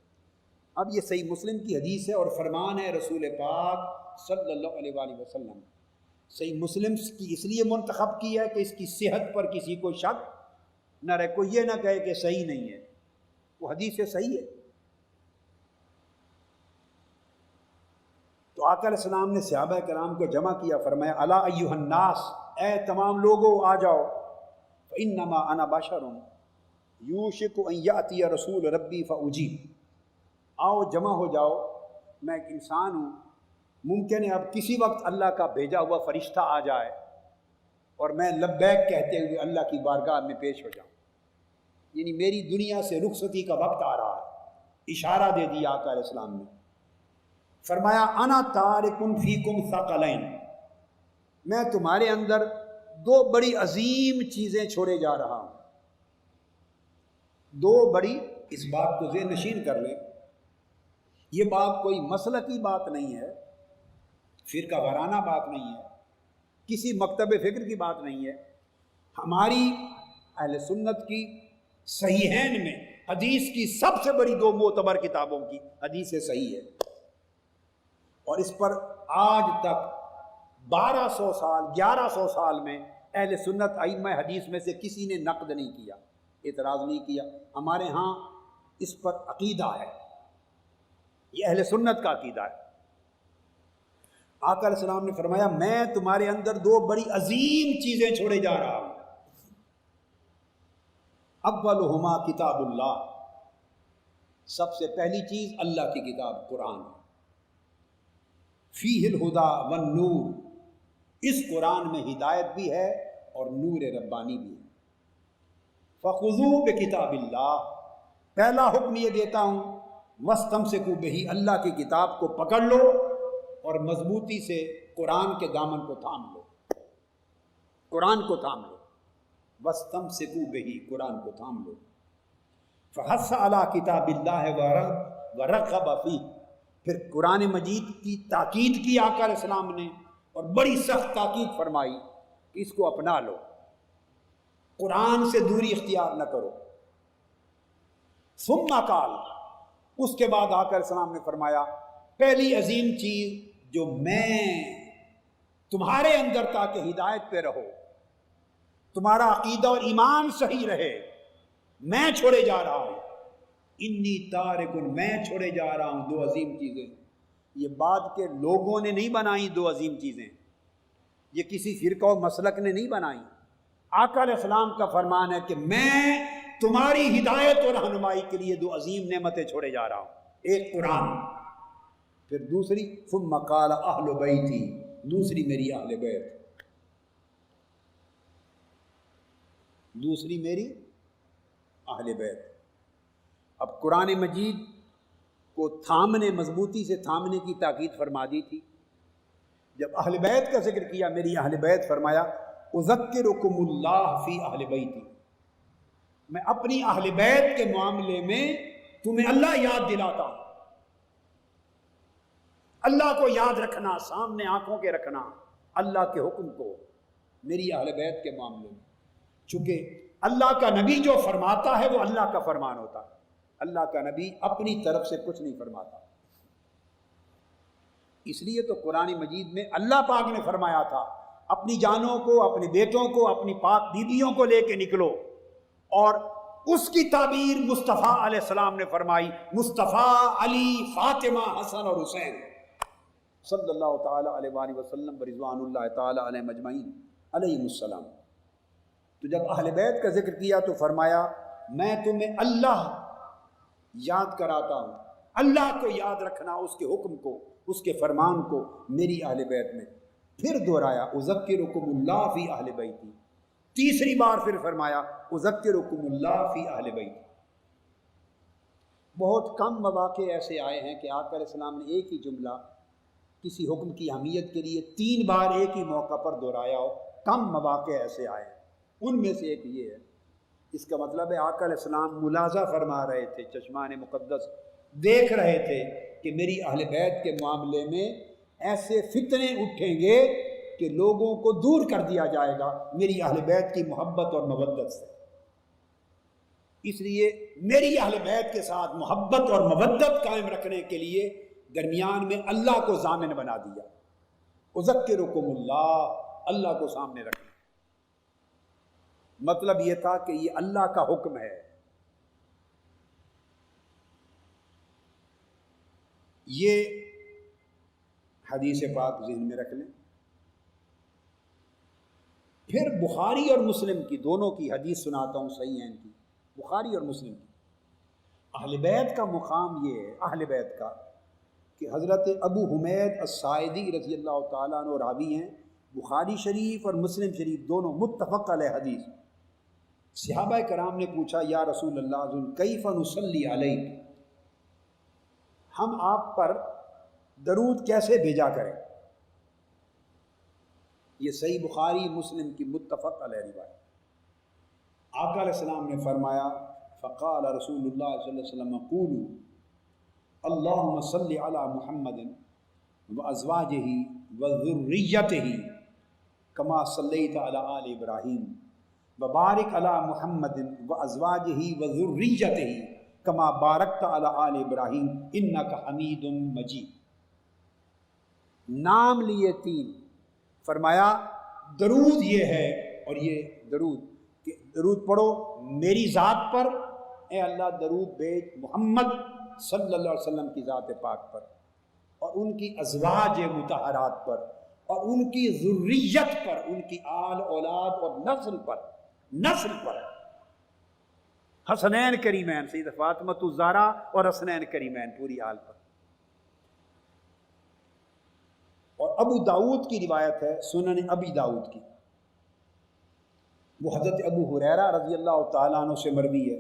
اب یہ صحیح مسلم کی حدیث ہے اور فرمان ہے رسول پاک صلی اللہ علیہ وآلہ وسلم۔ صحیح مسلم کی اس لیے منتخب کی ہے کہ اس کی صحت پر کسی کو شک نہ رہے، کوئی یہ نہ کہے کہ صحیح نہیں ہے، وہ حدیث صحیح ہے۔ تو آقا علیہ السلام نے صحابہ کرام کو جمع کیا، فرمایا الا ایھا الناس، اے تمام لوگوں آ جاؤ، فانما انا بشر یوشک ان یاتی رسول ربی فاجیب، آؤ جمع ہو جاؤ، میں ایک انسان ہوں، ممکن ہے اب کسی وقت اللہ کا بھیجا ہوا فرشتہ آ جائے اور میں لبیک کہتے ہوئے اللہ کی بارگاہ میں پیش ہو جاؤں، یعنی میری دنیا سے رخصتی کا وقت آ رہا ہے۔ اشارہ دے دیا آقا علیہ السلام نے، فرمایا انا تارک فیکم ثقلین، میں تمہارے اندر دو بڑی عظیم چیزیں چھوڑے جا رہا ہوں، دو بڑی، اس بات کو ذہن نشین کر لیں، یہ بات کوئی مسلکی بات نہیں ہے، فرقہ وارانہ بات نہیں ہے، کسی مکتب فکر کی بات نہیں ہے، ہماری اہل سنت کی صحیحین میں حدیث کی سب سے بڑی دو معتبر کتابوں کی حدیث صحیح ہے، اور اس پر آج تک 1200 سال 1100 سال میں اہل سنت ائمہ حدیث میں سے کسی نے نقد نہیں کیا، اعتراض نہیں کیا۔ ہمارے ہاں اس پر عقیدہ ہے، یہ اہل سنت کا عقیدہ ہے۔ آقا علیہ السلام نے فرمایا میں تمہارے اندر دو بڑی عظیم چیزیں چھوڑے جا رہا ہوں. اولہما کتاب اللہ، سب سے پہلی چیز اللہ کی کتاب قرآن. فیہ الہدی والنور، اس قرآن میں ہدایت بھی ہے اور نور ربانی بھی ہے. فخذوا بکتاب اللہ، پہلا حکم یہ دیتا ہوں واستمسکوا بہ، اللہ کی کتاب کو پکڑ لو اور مضبوطی سے قرآن کے دامن کو تھام لو، قرآن کو تھام لو. واستمسکوا بہ، قرآن کو تھام لو. فحث علی کتاب اللہ ورغب فیہ، پھر قرآن مجید کی تاکید کی آقا علیہ السلام نے اور بڑی سخت تاکید فرمائی کہ اس کو اپنا لو، قرآن سے دوری اختیار نہ کرو. ثم قال، اس کے بعد آقا علیہ السلام نے فرمایا پہلی عظیم چیز جو میں تمہارے اندر تاکہ ہدایت پہ رہو، تمہارا عقیدہ اور ایمان صحیح رہے، میں چھوڑے جا رہا ہوں. انی تارکن، میں چھوڑے جا رہا ہوں دو عظیم چیزیں. یہ بعد کے لوگوں نے نہیں بنائی دو عظیم چیزیں، یہ کسی فرقہ و مسلک نے نہیں بنائی. آقا علیہ السلام کا فرمان ہے کہ میں تمہاری ہدایت اور رہنمائی کے لیے دو عظیم نعمتیں چھوڑے جا رہا ہوں. ایک قرآن، پھر دوسری ثم قال اہل بیتی، دوسری میری اہل بیت، دوسری میری اہل بیت. اب قرآن مجید کو تھامنے، مضبوطی سے تھامنے کی تاکید فرما دی تھی. جب اہل بیت کا ذکر کیا، میری اہل بیت، فرمایا اذکرکم اللہ فی اہل بیتی، میں اپنی اہل بیت کے معاملے میں تمہیں اللہ یاد دلاتا ہوں. اللہ کو یاد رکھنا، سامنے آنکھوں کے رکھنا اللہ کے حکم کو میری اہل بیت کے معاملے میں. چونکہ اللہ کا نبی جو فرماتا ہے وہ اللہ کا فرمان ہوتا ہے. اللہ کا نبی اپنی طرف سے کچھ نہیں فرماتا. اس لیے تو قرآن مجید میں اللہ پاک نے فرمایا تھا اپنی جانوں کو، اپنے بیٹوں کو، اپنی پاک بیویوں کو لے کے نکلو، اور اس کی تعبیر مصطفیٰ علیہ السلام نے فرمائی. مصطفیٰ، علی، فاطمہ، حسن اور حسین صلی اللہ تعالی علیہ وآلہ وسلم ورضوان اللہ تعالی علیہ مجمعین علیہم السلام. تو جب اہل بیت کا ذکر کیا تو فرمایا میں تمہیں اللہ یاد کراتا ہوں. اللہ کو یاد رکھنا، اس کے حکم کو، اس کے فرمان کو میری اہل بیت میں. پھر دہرایا اذکرکم اللہ فی اہل بیتی، تیسری بار پھر فرمایا اذکرکم اللہ فی اہل بیتی. بہت کم مواقع ایسے آئے ہیں کہ آقا علیہ السلام نے ایک ہی جملہ کسی حکم کی اہمیت کے لیے 3 بار ایک ہی موقع پر دہرایا ہو. کم مواقع ایسے آئے ہیں، ان میں سے ایک یہ ہے. اس کا مطلب ہے آقا علیہ السلام ملاحظہ فرما رہے تھے، چشمان مقدس دیکھ رہے تھے کہ میری اہل بیت کے معاملے میں ایسے فتنے اٹھیں گے کہ لوگوں کو دور کر دیا جائے گا میری اہل بیت کی محبت اور مودت سے. اس لیے میری اہل بیت کے ساتھ محبت اور مودت قائم رکھنے کے لیے درمیان میں اللہ کو ضامن بنا دیا. اذکرکم اللہ، اللہ کو سامنے رکھنا. مطلب یہ تھا کہ یہ اللہ کا حکم ہے. یہ حدیث پاک ذہن میں رکھ لیں. پھر بخاری اور مسلم کی دونوں کی حدیث سناتا ہوں، صحیح ہیں ان کی، بخاری اور مسلم کی. اہل بیت کا مقام یہ ہے، اہل بیت کا، کہ حضرت ابو حمید الساعدی رضی اللہ تعالیٰ عنہ راوی ہیں. بخاری شریف اور مسلم شریف دونوں متفق علیہ حدیث. صحابہ کرام نے پوچھا یا رسول اللہ کیف نصلی علیک، ہم آپ پر درود کیسے بھیجا کریں. یہ صحیح بخاری مسلم کی متفق علیہ روایت. آقا علیہ السلام نے فرمایا فقال رسول اللہ صلی اللہ علیہ وسلم قولوا اللہم صلی علی محمد وازواجہ وذریتہ کما صلیت علی آل ابراہیم وبارک علی محمد وازواجہ وذریتہ کما بارکت علی آل ابراہیم انک حمید مجید. نام لیے 3، فرمایا درود یہ ہے، اور یہ درود کہ درود پڑھو میری ذات پر، اے اللہ درود بھیج محمد صلی اللہ علیہ وسلم کی ذات پاک پر، اور ان کی ازواج مطہرات پر اور ان کی ذریت پر، ان کی آل اولاد اور نسل پر حسنین کریمین سید فاطمہ الزہرا اور حسنین کریمین پوری آل پر۔ اور ابو داؤد کی روایت ہے، سنن ابی داؤد کی، وہ حضرت ابو ہریرہ رضی اللہ تعالیٰ عنہ سے مروی ہے۔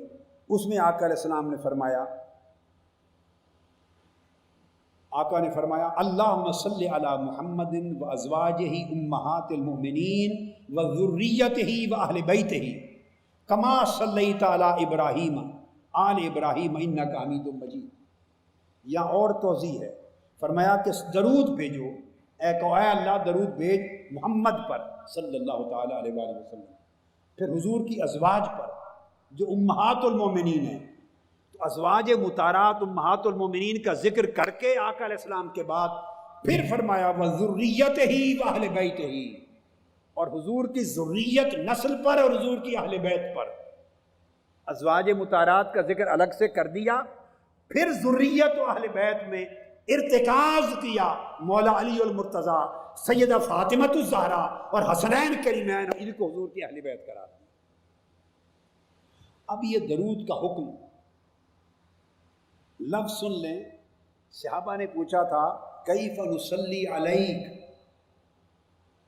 اس میں آقا علیہ السلام نے فرمایا، آقا نے فرمایا اللہم صلی علی محمد و ازواجہ امہات المؤمنین و ذریتہ و اہل بیتہ کما صلیت علی ابراہیم آل ابراہیم انک حمید مجید۔ یا اور توضیح ہے، فرمایا کہ درود بھیجو، اے اللہ درود بھیج محمد پر صلی اللہ تعالیٰ علیہ وآلہ وسلم، پھر حضور کی ازواج پر جو امہات المومنین ہیں۔ تو ازواج مطہرات امہات المومنین کا ذکر کر کے آقا علیہ السلام کے بعد پھر فرمایا وذریتہ و اہل بیتہ، اور حضور کی ذریت نسل پر اور حضور کی اہل بیت پر۔ ازواج مطہرات کا ذکر الگ سے کر دیا، پھر ذریت و اہل بیت میں ارتکاز کیا مولا علی المرتضیٰ، سیدہ فاطمہ الزہرا اور حسنین کریمین، اور ان کو حضور کی اہل بیت قرار دیا۔ اب یہ درود کا حکم لفظ سن لیں۔ صحابہ نے پوچھا تھا کیف نصلی علیک،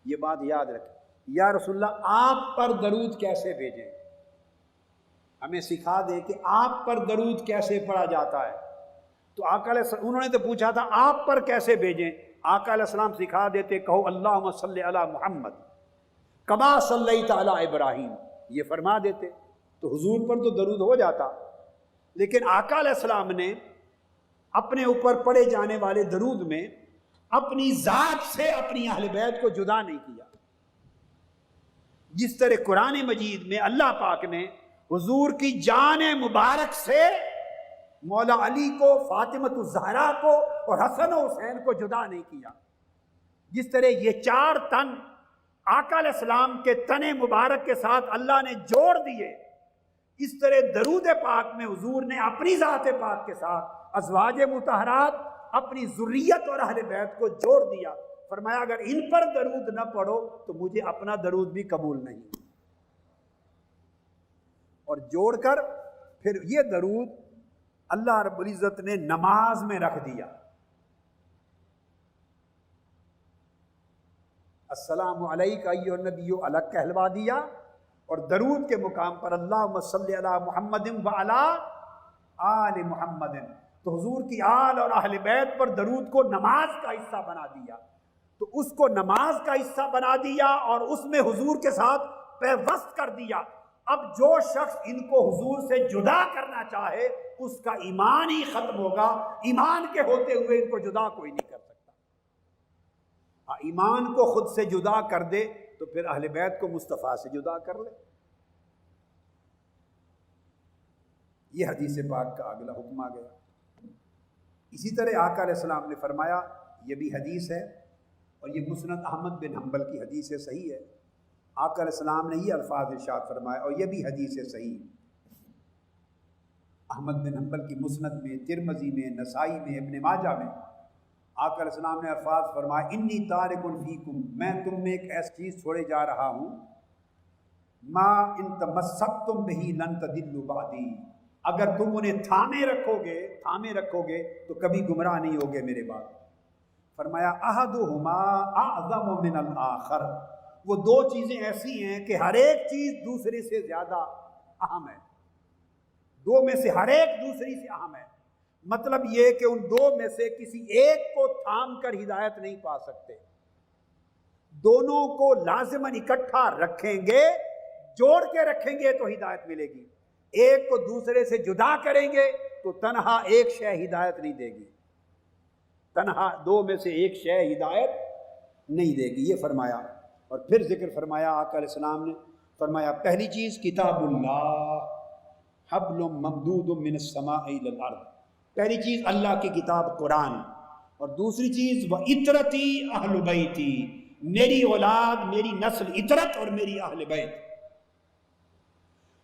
یہ بات یاد رکھیں، یا رسول اللہ آپ پر درود کیسے بھیجیں، ہمیں سکھا دے کہ آپ پر درود کیسے پڑھا جاتا ہے۔ تو آقا علیہ السلام، انہوں نے تو پوچھا تھا آپ پر کیسے بھیجیں، آقا علیہ السلام سکھا دیتے، کہو اللہم صلی علی محمد کما صلیت علی ابراہیم، یہ فرما دیتے تو حضور پر تو درود ہو جاتا۔ لیکن آقا علیہ السلام نے اپنے اوپر پڑھے جانے والے درود میں اپنی ذات سے اپنی اہل بیت کو جدا نہیں کیا، جس طرح قرآن مجید میں اللہ پاک نے حضور کی جان مبارک سے مولا علی کو، فاطمہ الزہرا کو اور حسن و حسین کو جدا نہیں کیا۔ جس طرح یہ چار تن آقا علیہ السلام کے تن مبارک کے ساتھ اللہ نے جوڑ دیے، اس طرح درود پاک میں حضور نے اپنی ذات پاک کے ساتھ ازواج مطہرات، اپنی ذریت اور اہل بیت کو جوڑ دیا۔ فرمایا اگر ان پر درود نہ پڑھو تو مجھے اپنا درود بھی قبول نہیں۔ اور جوڑ کر پھر یہ درود اللہ رب العزت نے نماز میں رکھ دیا۔ السلام علیک ایھا النبی الگ کہلوا دیا، اور درود کے مقام پر اللہم صلی علی محمد وعلی آل محمد، تو حضور کی آل اور اہل بیت پر درود کو نماز کا حصہ بنا دیا۔ تو اس کو نماز کا حصہ بنا دیا اور اس میں حضور کے ساتھ پیوست کر دیا۔ اب جو شخص ان کو حضور سے جدا کرنا چاہے اس کا ایمان ہی ختم ہوگا، ایمان کے ہوتے ہوئے ان کو جدا کوئی نہیں کر سکتا۔ ایمان کو خود سے جدا کر دے تو پھر اہل بیت کو مصطفیٰ سے جدا کر لے۔ یہ حدیث پاک کا اگلا حکم آ گیا۔ اسی طرح آقا علیہ السلام نے فرمایا، یہ بھی حدیث ہے اور یہ مسند احمد بن حنبل کی حدیث ہے، صحیح ہے۔ آقا علیہ السلام نے یہ الفاظ ارشاد فرمایا، اور یہ بھی حدیث ہے صحیح، احمد بن حنبل کی مسند میں، ترمذی میں، نسائی میں، ابن ماجہ میں۔ آقا علیہ السلام نے الفاظ فرمایا انی تارک فیکم، میں تم میں ایک ایسی چیز چھوڑے جا رہا ہوں، ما ان تمسکتم بہ لن تضلوا بعدی، اگر تم انہیں تھامے رکھو گے تو کبھی گمراہ نہیں ہوگے میرے بعد۔ فرمایا احدہما اعظم من الآخر، وہ دو چیزیں ایسی ہیں کہ ہر ایک چیز دوسرے سے زیادہ اہم ہے، دو میں سے ہر ایک دوسری سے اہم ہے۔ مطلب یہ کہ ان دو میں سے کسی ایک کو تھام کر ہدایت نہیں پا سکتے، دونوں کو لازماً اکٹھا رکھیں گے، جوڑ کے رکھیں گے تو ہدایت ملے گی۔ ایک کو دوسرے سے جدا کریں گے تو تنہا ایک شے ہدایت نہیں دے گی، تنہا دو میں سے ایک شے ہدایت نہیں دے گی، یہ فرمایا۔ اور پھر ذکر فرمایا آقا علیہ السلام نے، فرمایا پہلی چیز کتاب اللہ حبل ممدود من السماء الی الارض، پہلی چیز اللہ کی کتاب قرآن، اور دوسری چیز وَإِطْرَتِي اہل بیتی، میری اولاد، میری نسل عطرت اور میری اہل بیت۔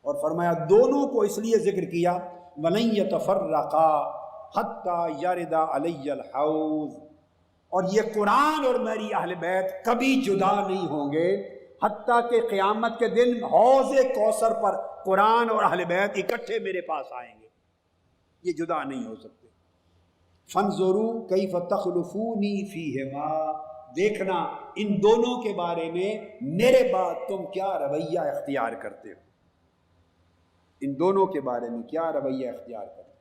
اور فرمایا دونوں کو اس لیے ذکر کیا وَلَن يَتَفَرَّقَا حَتَّى يَرِدَ عَلَيَّ الْحَوْض، اور یہ قرآن اور میری اہل بیت کبھی جدا نہیں ہوں گے، حتیٰ کہ قیامت کے دن حوض کوثر پر قرآن اور اہل بیت اکٹھے میرے پاس آئیں گے، یہ جدا نہیں ہو سکتے۔ فانظروا کیف تخلفونی فیہما، دیکھنا ان دونوں کے بارے میں میرے بعد تم کیا رویہ اختیار کرتے ہو، ان دونوں کے بارے میں کیا رویہ اختیار کرتے ہو۔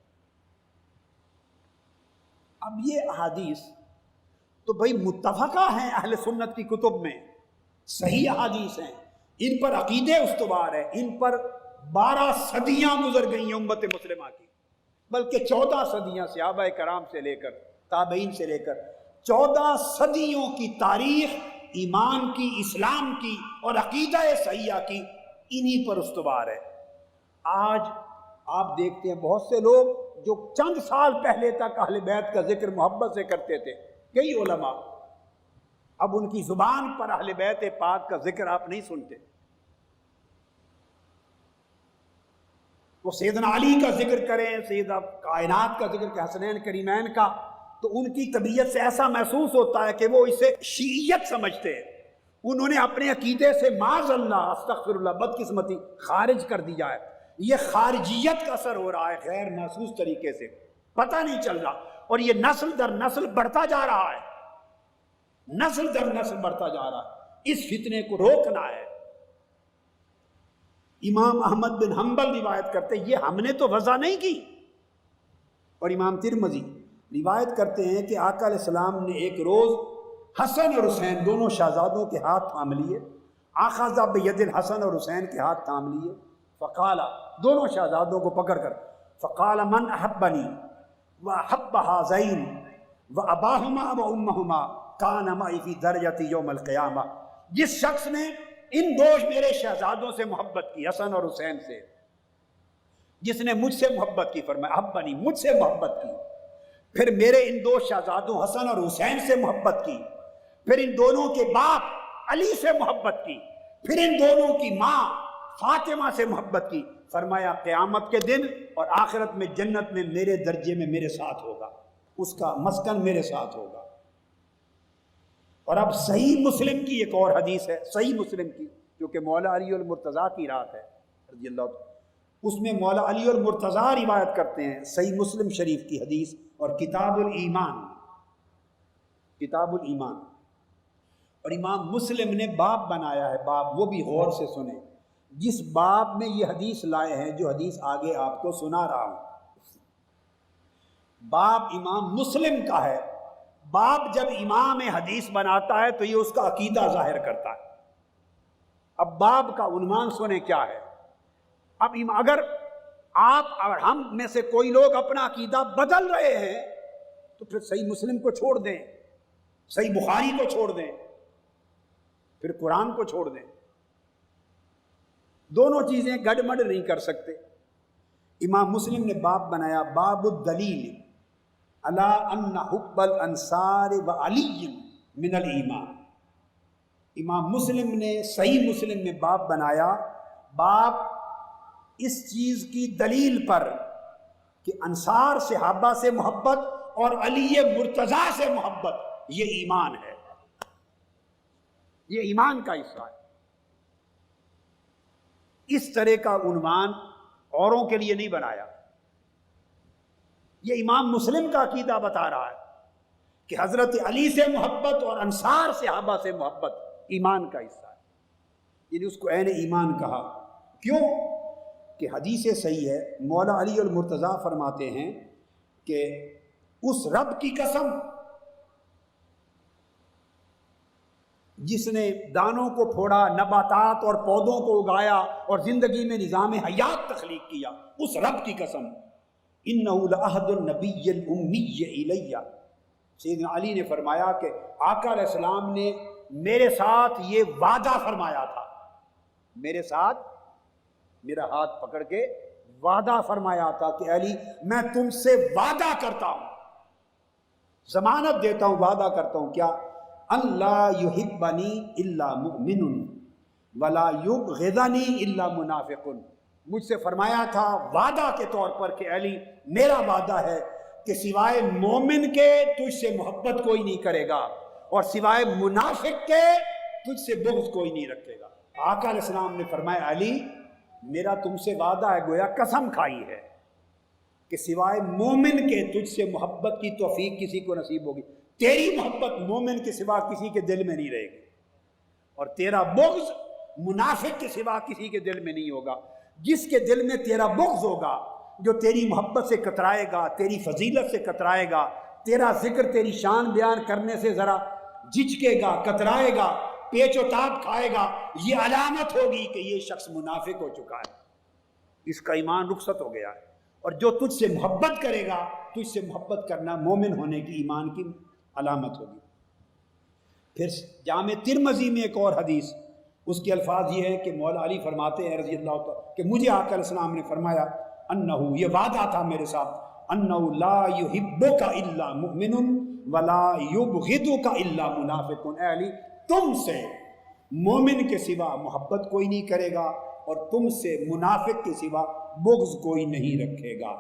اب یہ احادیث تو بھائی متفقہ ہیں اہل سنت کی کتب میں، صحیح احادیث ہیں، ان پر عقیدے استوار ہیں، ان پر 12 صدیاں گزر گئی ہیں امت مسلمہ کی، بلکہ 14 صدیاں صحابہ کرام سے لے کر تابعین سے لے کر 14 صدیوں کی تاریخ ایمان کی، اسلام کی اور عقیدہ صحیحہ کی انہی پر استوار ہے۔ آج آپ دیکھتے ہیں بہت سے لوگ جو چند سال پہلے تک اہل بیت کا ذکر محبت سے کرتے تھے، کئی علماء، اب ان کی زبان پر اہل بیت پاک کا ذکر آپ نہیں سنتے۔ وہ سیدنا علی کا ذکر کریں، سیدنا کائنات کا ذکر کریں، حسنین کریمین کا، تو ان کی طبیعت سے ایسا محسوس ہوتا ہے کہ وہ اسے شیعیت سمجھتے ہیں، انہوں نے اپنے عقیدے سے معاذ اللہ استغفر اللہ بدقسمتی خارج کر دیا ہے۔ یہ خارجیت کا اثر ہو رہا ہے غیر محسوس طریقے سے، پتہ نہیں چل رہا، اور یہ نسل در نسل بڑھتا جا رہا ہے، نسل در نسل بڑھتا جا رہا ہے۔ اس فتنے کو روکنا ہے۔ امام احمد بن حنبل روایت کرتے ہیں، یہ ہم نے تو وضع نہیں کی، اور امام ترمذی روایت کرتے ہیں کہ آقا علیہ السلام نے ایک روز حسن اور حسین دونوں شہزادوں کے ہاتھ تھام لیے، آخذ بید الحسن اور حسین کے ہاتھ تھام لیے، فقال، دونوں شہزادوں کو پکڑ کر، فقال من احبنی واحب هذین واباہما وامہما کان معی فی درجۃ یوم القیامہ، جس شخص نے ان دو میرے شہزادوں سے محبت کی، حسن اور حسین سے، جس نے مجھ سے محبت کی، فرمایا احبنی، مجھ سے محبت کی، پھر میرے ان دو شہزادوں حسن اور حسین سے محبت کی، پھر ان دونوں کے باپ علی سے محبت کی، پھر ان دونوں کی ماں فاطمہ سے محبت کی، فرمایا قیامت کے دن اور آخرت میں جنت میں میرے درجے میں میرے ساتھ ہوگا، اس کا مسکن میرے ساتھ ہوگا۔ اور اب صحیح مسلم کی ایک اور حدیث ہے، صحیح مسلم کی، جو کہ مولا علی المرتضیٰ کی رات ہے رضی اللہ عنہ، اس میں مولا علی المرتضیٰ روایت کرتے ہیں صحیح مسلم شریف کی حدیث، اور کتاب الایمان، کتاب الایمان، اور امام مسلم نے باب بنایا ہے، باب، وہ بھی غور سے سنیں، جس باب میں یہ حدیث لائے ہیں جو حدیث آگے آپ کو سنا رہا ہوں، باب امام مسلم کا ہے۔ باب جب امام حدیث بناتا ہے تو یہ اس کا عقیدہ ظاہر کرتا ہے۔ اب باب کا عنوان سنیں کیا ہے۔ اب اگر ہم میں سے کوئی لوگ اپنا عقیدہ بدل رہے ہیں تو پھر صحیح مسلم کو چھوڑ دیں، صحیح بخاری کو چھوڑ دیں، پھر قرآن کو چھوڑ دیں، دونوں چیزیں گڑبڑ نہیں کر سکتے۔ امام مسلم نے باب بنایا، باب الدلیل علی ان حب الانصار وعلی من الایمان۔ امام مسلم نے صحیح مسلم میں باب بنایا، باب اس چیز کی دلیل پر کہ انصار صحابہ سے محبت اور علی مرتضیٰ سے محبت یہ ایمان ہے، یہ ایمان کا حصہ ہے۔ اس طرح کا عنوان اوروں کے لیے نہیں بنایا، یہ امام مسلم کا عقیدہ بتا رہا ہے کہ حضرت علی سے محبت اور انصار صحابہ سے محبت ایمان کا حصہ ہے، یعنی اس کو عین ایمان کہا۔ کیوں کہ حدیث صحیح ہے، مولا علی المرتضیٰ فرماتے ہیں کہ اس رب کی قسم جس نے دانوں کو پھوڑا، نباتات اور پودوں کو اگایا اور زندگی میں نظام حیات تخلیق کیا، اس رب کی قسم، انہ لعہد النبی الامی الیہ، سیدنا علی نے فرمایا کہ آقا علیہ السلام نے میرے ساتھ یہ وعدہ فرمایا تھا، میرے ساتھ میرا ہاتھ پکڑ کے وعدہ فرمایا تھا کہ علی میں تم سے وعدہ کرتا ہوں، ضمانت دیتا ہوں، وعدہ کرتا ہوں، کیا؟ اللہ یحبنی الا مؤمن ولا یبغضنی الا منافق۔ مجھ سے فرمایا تھا وعدہ کے طور پر کہ علی میرا وعدہ ہے کہ سوائے مومن کے تجھ سے محبت کوئی نہیں کرے گا، اور سوائے منافق کے تجھ سے بغض کوئی نہیں رکھے گا۔ آقا علیہ السلام نے فرمایا علی میرا تم سے وعدہ ہے، گویا قسم کھائی ہے کہ سوائے مومن کے تجھ سے محبت کی توفیق کسی کو نصیب ہوگی، تیری محبت مومن کے سوا کسی کے دل میں نہیں رہے گی، اور تیرا بغض منافق کے سوا کسی کے دل میں نہیں ہوگا۔ جس کے دل میں تیرا بغض ہوگا، جو تیری محبت سے کترائے گا، تیری فضیلت سے کترائے گا، تیرا ذکر تیری شان بیان کرنے سے ذرا جھجکے گا، کترائے گا، پیچ و تاب کھائے گا، یہ علامت ہوگی کہ یہ شخص منافق ہو چکا ہے، اس کا ایمان رخصت ہو گیا ہے۔ اور جو تجھ سے محبت کرے گا، تجھ سے محبت کرنا مومن ہونے کی ایمان کی علامت ہوگی۔ پھر جامع ترمذی میں ایک اور حدیث، اس کے الفاظ یہ ہے کہ مولا علی فرماتے ہیں رضی اللہ تعالیٰ کہ مجھے آقا علیہ السلام نے فرمایا انہو، یہ وعدہ تھا میرے ساتھ، انہو لا یحبک الا مؤمن ولا یبغضک الا منافق۔ اے علی تم سے مومن کے سوا محبت کوئی نہیں کرے گا، اور تم سے منافق کے سوا بغض کوئی نہیں رکھے گا۔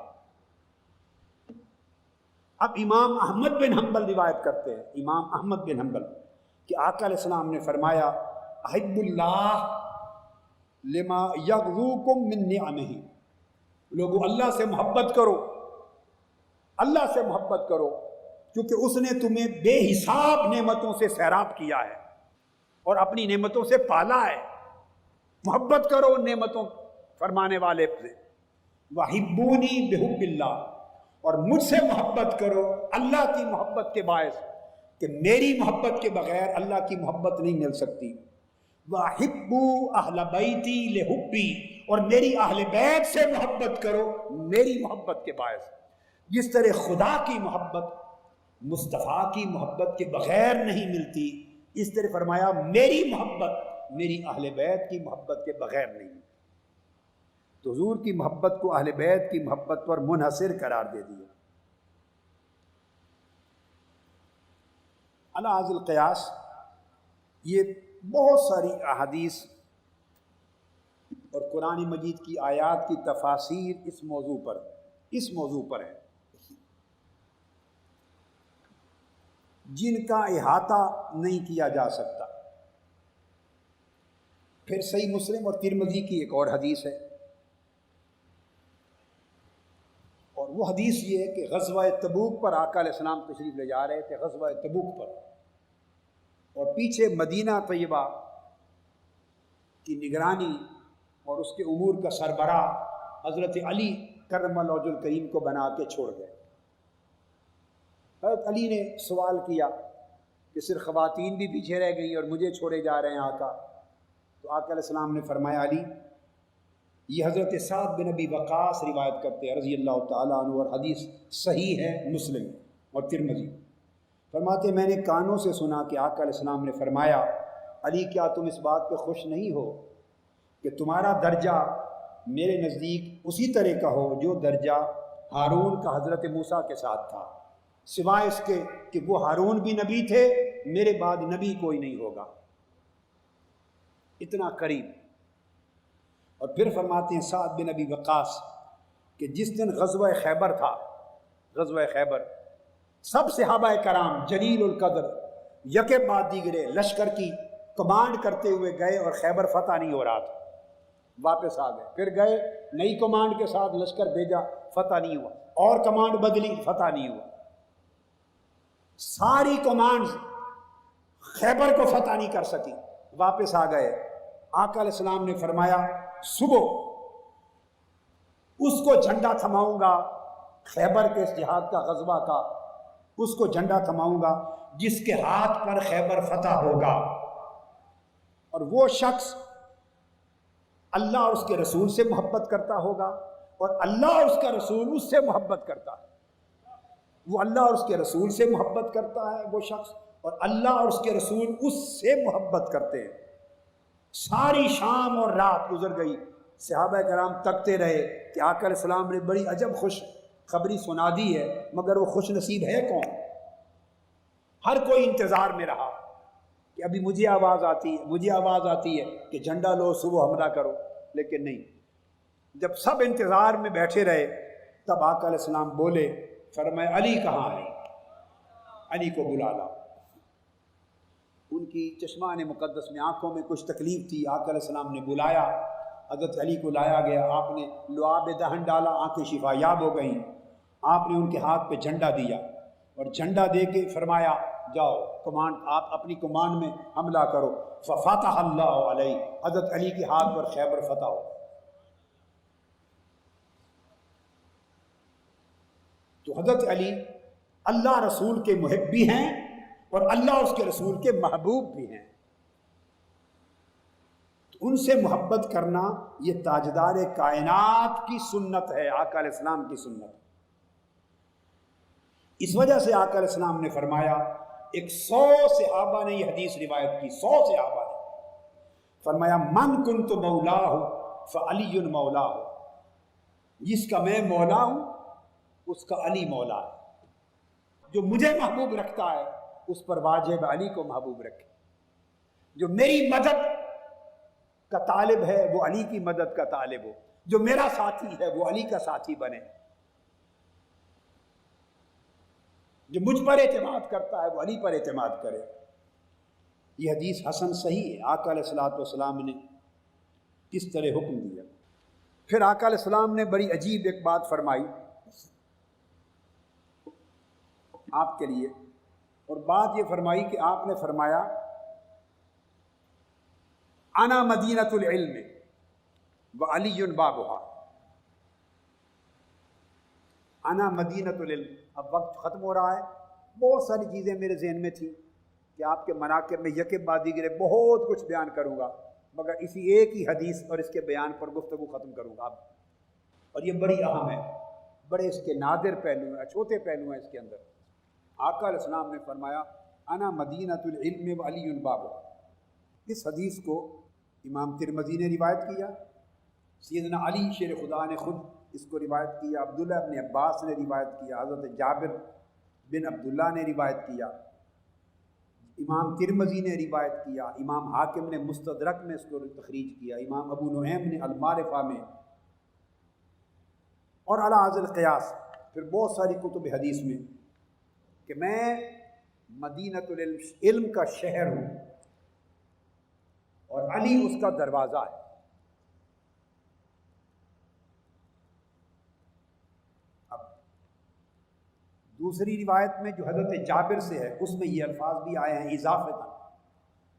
اب امام احمد بن حنبل روایت کرتے ہیں، امام احمد بن حنبل کہ آقا علیہ السلام نے فرمایا احب اللہ لما یغزوکم من نعمہ، لوگو اللہ سے محبت کرو، اللہ سے محبت کرو، کیونکہ اس نے تمہیں بے حساب نعمتوں سے سیراب کیا ہے اور اپنی نعمتوں سے پالا ہے۔ محبت کرو نعمتوں فرمانے والے سے۔ وحبونی بحب اللہ، اور مجھ سے محبت کرو اللہ کی محبت کے باعث، کہ میری محبت کے بغیر اللہ کی محبت نہیں مل سکتی۔ وَأَحِبُّوا أَهْلَ بَيْتِي لِحُبِّي، اور میری اہل بیت سے محبت کرو میری محبت کے باعث۔ جس طرح خدا کی محبت مصطفیٰ کی محبت کے بغیر نہیں ملتی، اس طرح فرمایا میری محبت میری اہل بیت کی محبت کے بغیر نہیں ملتی۔ تو حضور کی محبت کو اہل بیت کی محبت پر منحصر قرار دے دیا۔ علی ھذا القیاس یہ بہت ساری احادیث اور قرآن مجید کی آیات کی تفاسیر اس موضوع پر ہے جن کا احاطہ نہیں کیا جا سکتا۔ پھر صحیح مسلم اور ترمذی کی ایک اور حدیث ہے، اور وہ حدیث یہ ہے کہ غزوہ تبوک پر آقا علیہ السلام تشریف لے جا رہے تھے، غزوہ تبوک پر، اور پیچھے مدینہ طیبہ کی نگرانی اور اس کے امور کا سربراہ حضرت علی کرم اللہ وجہ الکریم کو بنا کے چھوڑ گئے۔ حضرت علی نے سوال کیا کہ صرف خواتین بھی پیچھے رہ گئی اور مجھے چھوڑے جا رہے ہیں آقا؟ تو آقا علیہ السلام نے فرمایا علی، یہ حضرت سعد بن ابی وقاص روایت کرتے ہیں رضی اللہ تعالیٰ عنہ، اور حدیث صحیح ہے مسلم اور ترمذی، فرماتے میں نے کانوں سے سنا کہ آقا علیہ السلام نے فرمایا علی کیا تم اس بات پہ خوش نہیں ہو کہ تمہارا درجہ میرے نزدیک اسی طرح کا ہو جو درجہ ہارون کا حضرت موسیٰ کے ساتھ تھا، سوائے اس کے کہ وہ ہارون بھی نبی تھے، میرے بعد نبی کوئی نہیں ہوگا، اتنا قریب۔ اور پھر فرماتے ہیں سعد بن ابی وقاص کہ جس دن غزوہ خیبر تھا، غزوہ خیبر، سب صحابہ کرام جلیل القدر یکے بعد دیگرے لشکر کی کمانڈ کرتے ہوئے گئے، اور خیبر فتح نہیں ہو رہا تھا، واپس آ گئے، پھر گئے نئی کمانڈ کے ساتھ لشکر بھیجا، فتح نہیں ہوا، اور کمانڈ بدلی، فتح نہیں ہوا، ساری کمانڈ خیبر کو فتح نہیں کر سکی، واپس آ گئے۔ آقا علیہ السلام نے فرمایا صبح اس کو جھنڈا تھماؤں گا، خیبر کے اس جہاد کا غزوہ کا اس کو جھنڈا تھماؤں گا جس کے ہاتھ پر خیبر فتح ہوگا، اور وہ شخص اللہ اور اس کے رسول سے محبت کرتا ہوگا، اور اللہ اور اس کا رسول اس سے محبت کرتا ہے، وہ اللہ اور اس کے رسول سے محبت کرتا ہے وہ شخص، اور اللہ اور اس کے رسول اس سے محبت کرتے ہیں۔ ساری شام اور رات گزر گئی، صحابہ کرام تکتے رہے کہ آقا علیہ السلام نے بڑی عجب خوش خبری سنا دی ہے، مگر وہ خوش نصیب ہے کون؟ ہر کوئی انتظار میں رہا کہ ابھی مجھے آواز آتی ہے کہ جھنڈا لو، صبح حملہ کرو، لیکن نہیں۔ جب سب انتظار میں بیٹھے رہے تب آقا علیہ السلام بولے فرمایا علی کہاں ہے؟ علی کو بلا لا۔ ان کی چشمان مقدس میں آنکھوں میں کچھ تکلیف تھی، آقا علیہ السلام نے بلایا، حضرت علی کو لایا گیا، آپ نے لعاب دہن ڈالا، آنکھیں شفا یاب ہو گئیں۔ آپ نے ان کے ہاتھ پہ جھنڈا دیا اور جھنڈا دے کے فرمایا جاؤ کمانڈ، آپ اپنی کمانڈ میں حملہ کرو۔ ففتح اللہ علیہ، حضرت علی کے ہاتھ پر خیبر فتح ہو۔ تو حضرت علی اللہ رسول کے محب بھی ہیں اور اللہ اس کے رسول کے محبوب بھی ہیں، تو ان سے محبت کرنا یہ تاجدار کائنات کی سنت ہے، آقا علیہ السلام کی سنت۔ اس وجہ سے آقا علیہ السلام نے فرمایا، 100 صحابہ نے یہ حدیث روایت کی، 100 صحابہ نے فرمایا من کنت مولاہ فعلی مولاہ، جس کا میں مولا ہوں اس کا علی مولا ہے، جو مجھے محبوب رکھتا ہے اس پر واجب علی کو محبوب رکھے، جو میری مدد کا طالب ہے وہ علی کی مدد کا طالب ہو، جو میرا ساتھی ہے وہ علی کا ساتھی بنے، جو مجھ پر اعتماد کرتا ہے وہ علی پر اعتماد کرے۔ یہ حدیث حسن صحیح ہے، آقا علیہ الصلوۃ والسلام نے کس طرح حکم دیا۔ پھر آقا علیہ السلام نے بڑی عجیب ایک بات فرمائی آپ کے لیے، اور بات یہ فرمائی کہ آپ نے فرمایا انا مدینۃ العلم وعلی بابها، انا مدینۃ العلم۔ اب وقت ختم ہو رہا ہے، بہت ساری چیزیں میرے ذہن میں تھیں کہ آپ کے مناقب میں یکے بعد دیگرے بہت کچھ بیان کروں گا، مگر اسی ایک ہی حدیث اور اس کے بیان پر گفتگو ختم کروں گا اب، اور یہ بڑی اہم ہے، بڑے اس کے نادر پہلو ہیں، چھوٹے پہلو ہیں اس کے اندر۔ آقا علیہ السلام نے فرمایا انا مدینۃ العلم وعلی بابها۔ اس حدیث کو امام ترمذی نے روایت کیا، سیدنا علی شیر خدا نے خود اس کو روایت کیا، عبداللہ ابن عباس نے روایت کیا، حضرت جابر بن عبداللہ نے روایت کیا، امام ترمذی نے روایت کیا، امام حاکم نے مستدرک میں اس کو تخریج کیا، امام ابو نعیم نے المعرفہ میں، اور علی ذی القیاس پھر بہت ساری کتب حدیث میں، کہ میں مدینۃ العلم، علم کا شہر ہوں اور علی اس کا دروازہ ہے۔ اب دوسری روایت میں جو حضرت جابر سے ہے اس میں یہ الفاظ بھی آئے ہیں اضافۃ،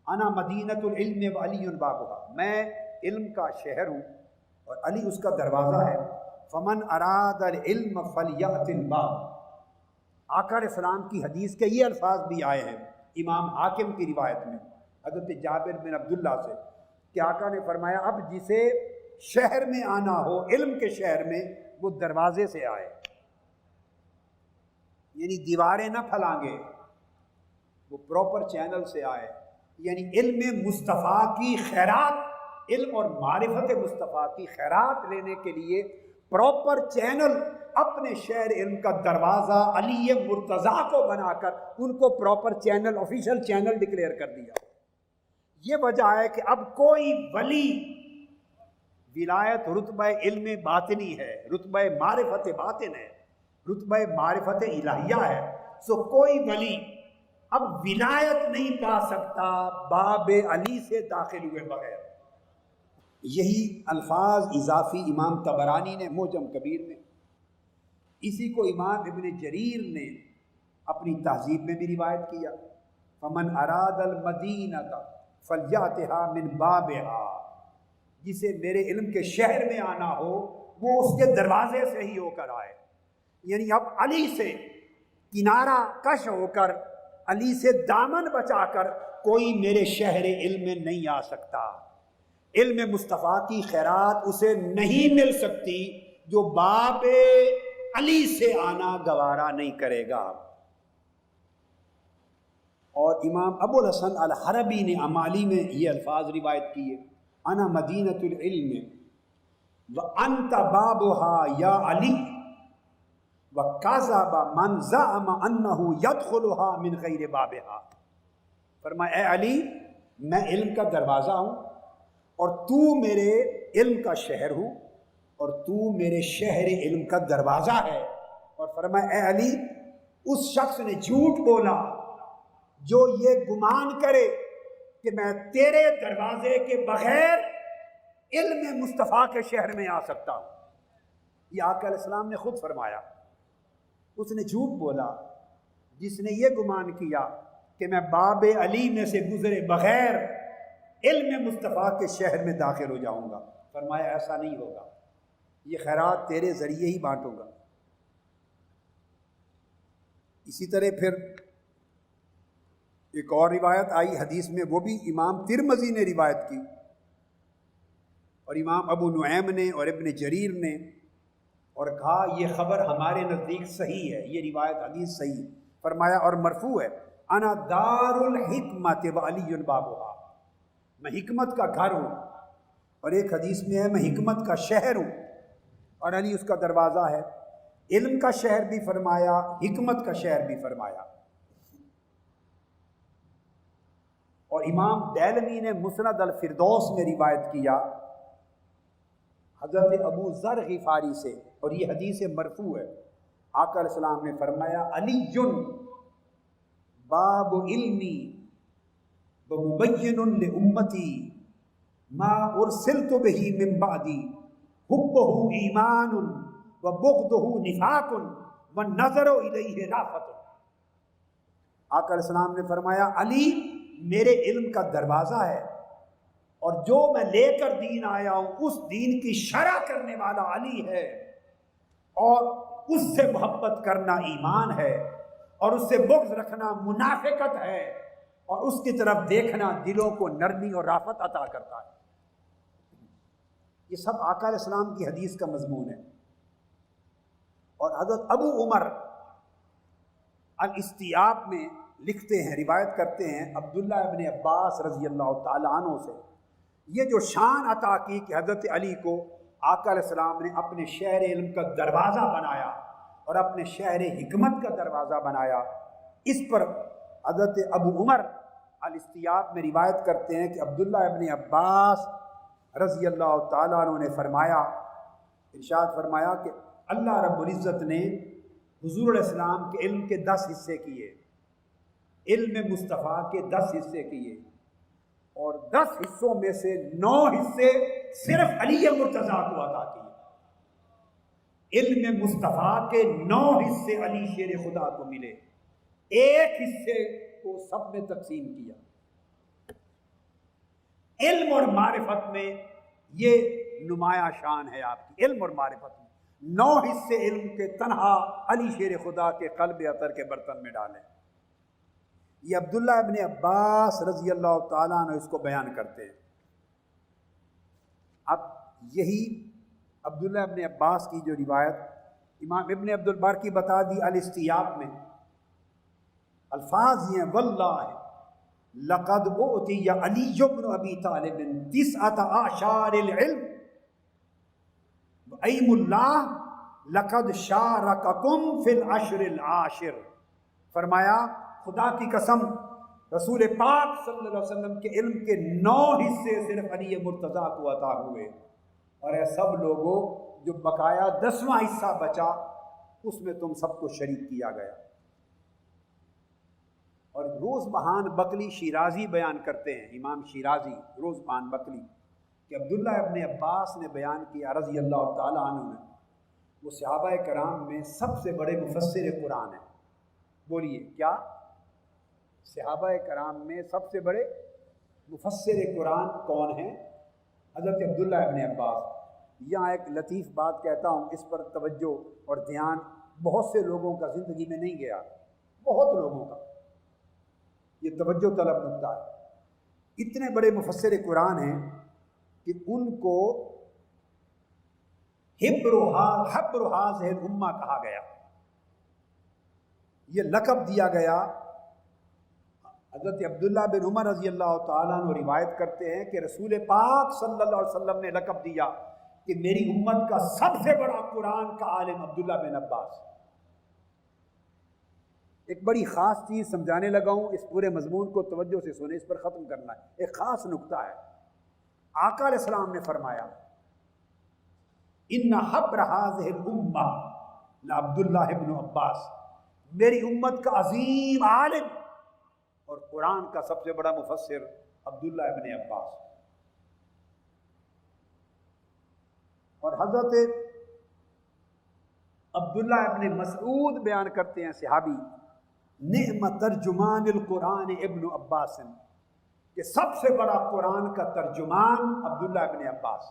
انا مدینۃ العلم وعلی بابها، میں علم کا شہر ہوں اور علی اس کا دروازہ ہے۔ فمن اراد العلم فلیأت الباب، آقا علیہ السلام کی حدیث کے یہ الفاظ بھی آئے ہیں امام حاکم کی روایت میں حضرت جابر بن عبداللہ سے، کہ آقا نے فرمایا اب جسے شہر میں آنا ہو، علم کے شہر میں، وہ دروازے سے آئے، یعنی دیواریں نہ پھلانگے، وہ پراپر چینل سے آئے، یعنی علم مصطفیٰ کی خیرات، علم اور معرفت مصطفیٰ کی خیرات لینے کے لیے پراپر چینل، اپنے شہر علم کا دروازہ علی مرتضیٰ کو بنا کر ان کو proper channel, official channel declare کر دیا۔ یہ وجہ ہے کہ اب کوئی ولی، ولایت رتبہ علم باطنی ہے، رتبہ معرفت باطن ہے، رتبہ معرفت الہیہ ہے، سو کوئی ولی اب ولایت نہیں پا سکتا باب علی سے داخل ہوئے بغیر۔ یہی الفاظ اضافی امام طبرانی نے معجم کبیر میں، اسی کو امام ابن جریر نے اپنی تہذیب میں بھی روایت کیا، فمن اراد المدینۃ فلیأتها من بابها، جسے میرے علم کے شہر میں آنا ہو وہ اس کے دروازے سے ہی ہو کر آئے، یعنی اب علی سے کنارہ کش ہو کر، علی سے دامن بچا کر کوئی میرے شہر علم میں نہیں آ سکتا۔ علم مصطفیٰ کی خیرات اسے نہیں مل سکتی جو باب علی سے آنا گوارا نہیں کرے گا۔ اور امام ابو الحسن الحربی نے امالی میں یہ الفاظ روایت کیے، انا مدینۃ العلم وانت بابها یا علی وکذب من زعم انه يدخلها من غیر بابها۔ فرمایا اے علی، میں علم کا دروازہ ہوں اور تو میرے علم کا شہر ہوں اور تو میرے شہر علم کا دروازہ ہے، اور فرمایا اے علی اس شخص نے جھوٹ بولا جو یہ گمان کرے کہ میں تیرے دروازے کے بغیر علم مصطفیٰ کے شہر میں آ سکتا ہوں. یہ آقا علیہ السلام نے خود فرمایا. اس نے جھوٹ بولا جس نے یہ گمان کیا کہ میں باب علی میں سے گزرے بغیر علم مصطفیٰ کے شہر میں داخل ہو جاؤں گا. فرمایا ایسا نہیں ہوگا، یہ خیرات تیرے ذریعے ہی بانٹوں گا. اسی طرح پھر ایک اور روایت آئی حدیث میں، وہ بھی امام ترمذی نے روایت کی اور امام ابو نعیم نے اور ابن جریر نے، اور کہا یہ خبر ہمارے نزدیک صحیح ہے، یہ روایت حدیث صحیح. فرمایا اور مرفوع ہے انا دار الحکمت وعلی بابھا، میں حکمت کا گھر ہوں، اور ایک حدیث میں ہے میں حکمت کا شہر ہوں اور علی اس کا دروازہ ہے. علم کا شہر بھی فرمایا، حکمت کا شہر بھی فرمایا. اور امام دیلمی نے مسند الفردوس میں روایت کیا حضرت ابو ذر غفاری سے، اور یہ حدیث مرفوع ہے. آقا علیہ السلام نے فرمایا علی باب علمی ومبین لامتی ما ارسلت به من بعدی حبه ایمان وبغضه نفاق والنظر الیہ رافت. آقا علیہ السلام نے فرمایا علی میرے علم کا دروازہ ہے، اور جو میں لے کر دین آیا ہوں اس دین کی شرح کرنے والا علی ہے، اور اس سے محبت کرنا ایمان ہے، اور اس سے بغض رکھنا منافقت ہے، اور اس کی طرف دیکھنا دلوں کو نرمی اور رافت عطا کرتا ہے. یہ سب آقا علیہ السلام کی حدیث کا مضمون ہے. اور حضرت ابو عمر الاستیاب میں لکھتے ہیں، روایت کرتے ہیں عبداللہ ابن عباس رضی اللہ تعالیٰ عنہ سے، یہ جو شان عطا کی کہ حضرت علی کو آقا علیہ السلام نے اپنے شہر علم کا دروازہ بنایا اور اپنے شہر حکمت کا دروازہ بنایا، اس پر حضرت ابو عمر الاستیاب میں روایت کرتے ہیں کہ عبداللہ ابن عباس رضی اللہ تعالیٰ عنہ نے فرمایا، ارشاد فرمایا کہ اللہ رب العزت نے حضور علیہ السلام کے علم کے 10 حصے کیے، علم مصطفیٰ کے 10 حصے کیے، اور 10 حصوں میں سے 9 حصے صرف علی مرتضیٰ کو عطا کیے. علم مصطفیٰ کے 9 حصے علی شیر خدا کو ملے، ایک حصے کو سب میں تقسیم کیا. علم اور معرفت میں یہ نمایاں شان ہے آپ کی. علم اور معرفت میں 9 حصے علم کے تنہا علی شیر خدا کے قلب عطر کے برتن میں ڈالیں. یہ عبداللہ ابن عباس رضی اللہ تعالیٰ عنہ اس کو بیان کرتے ہیں. اب یہی عبداللہ ابن عباس کی جو روایت امام ابن عبد البر کی بتا دی الاستیاب میں، الفاظ یہ ہیں واللہ لقد اعطی علی بن ابی طالب 19 العلم ایم اللہ لقد شارککم فی العشر العاشر. فرمایا خدا کی قسم رسول پاک صلی اللہ علیہ وسلم کے علم کے 9 حصے صرف علی مرتضیٰ کو عطا ہوئے، اور اے سب لوگوں جو بقایا 10واں حصہ بچا اس میں تم سب کو شریک کیا گیا. اور روز بہان بقلی شیرازی بیان کرتے ہیں، امام شیرازی روز بہان بقلی، کہ عبداللہ ابن عباس نے بیان کیا رضی اللہ تعالیٰ عنہ نے، وہ صحابہ کرام میں سب سے بڑے مفسر قرآن ہیں. بولیے کیا؟ صحابہ کرام میں سب سے بڑے مفسر قرآن کون ہیں؟ حضرت عبداللہ ابن عباس. یہاں ایک لطیف بات کہتا ہوں، اس پر توجہ اور دھیان بہت سے لوگوں کا زندگی میں نہیں گیا، بہت لوگوں کا یہ توجہ طلب نکتہ ہے. اتنے بڑے مفسر قرآن ہیں کہ ان کو حبر هذه الامہ کہا گیا، یہ لقب دیا گیا. حضرت عبداللہ بن عمر رضی اللہ تعالیٰ عنہ روایت کرتے ہیں کہ رسول پاک صلی اللہ علیہ وسلم نے لقب دیا کہ میری امت کا سب سے بڑا قرآن کا عالم عبداللہ بن عباس. ایک بڑی خاص چیز سمجھانے لگا ہوں، اس پورے مضمون کو توجہ سے سنیں، اس پر ختم کرنا ہے. ایک خاص نکتہ ہے. آقا علیہ السلام نے فرمایا ان حبر هذه الامہ نہ عبداللہ ابن عباس، میری امت کا عظیم عالم اور قرآن کا سب سے بڑا مفسر عبداللہ ابن عباس۔ اور حضرت عبداللہ ابن مسعود بیان کرتے ہیں صحابی، نعم ترجمان القرآن ابن عباس، کہ سب سے بڑا قرآن کا ترجمان عبداللہ ابن عباس۔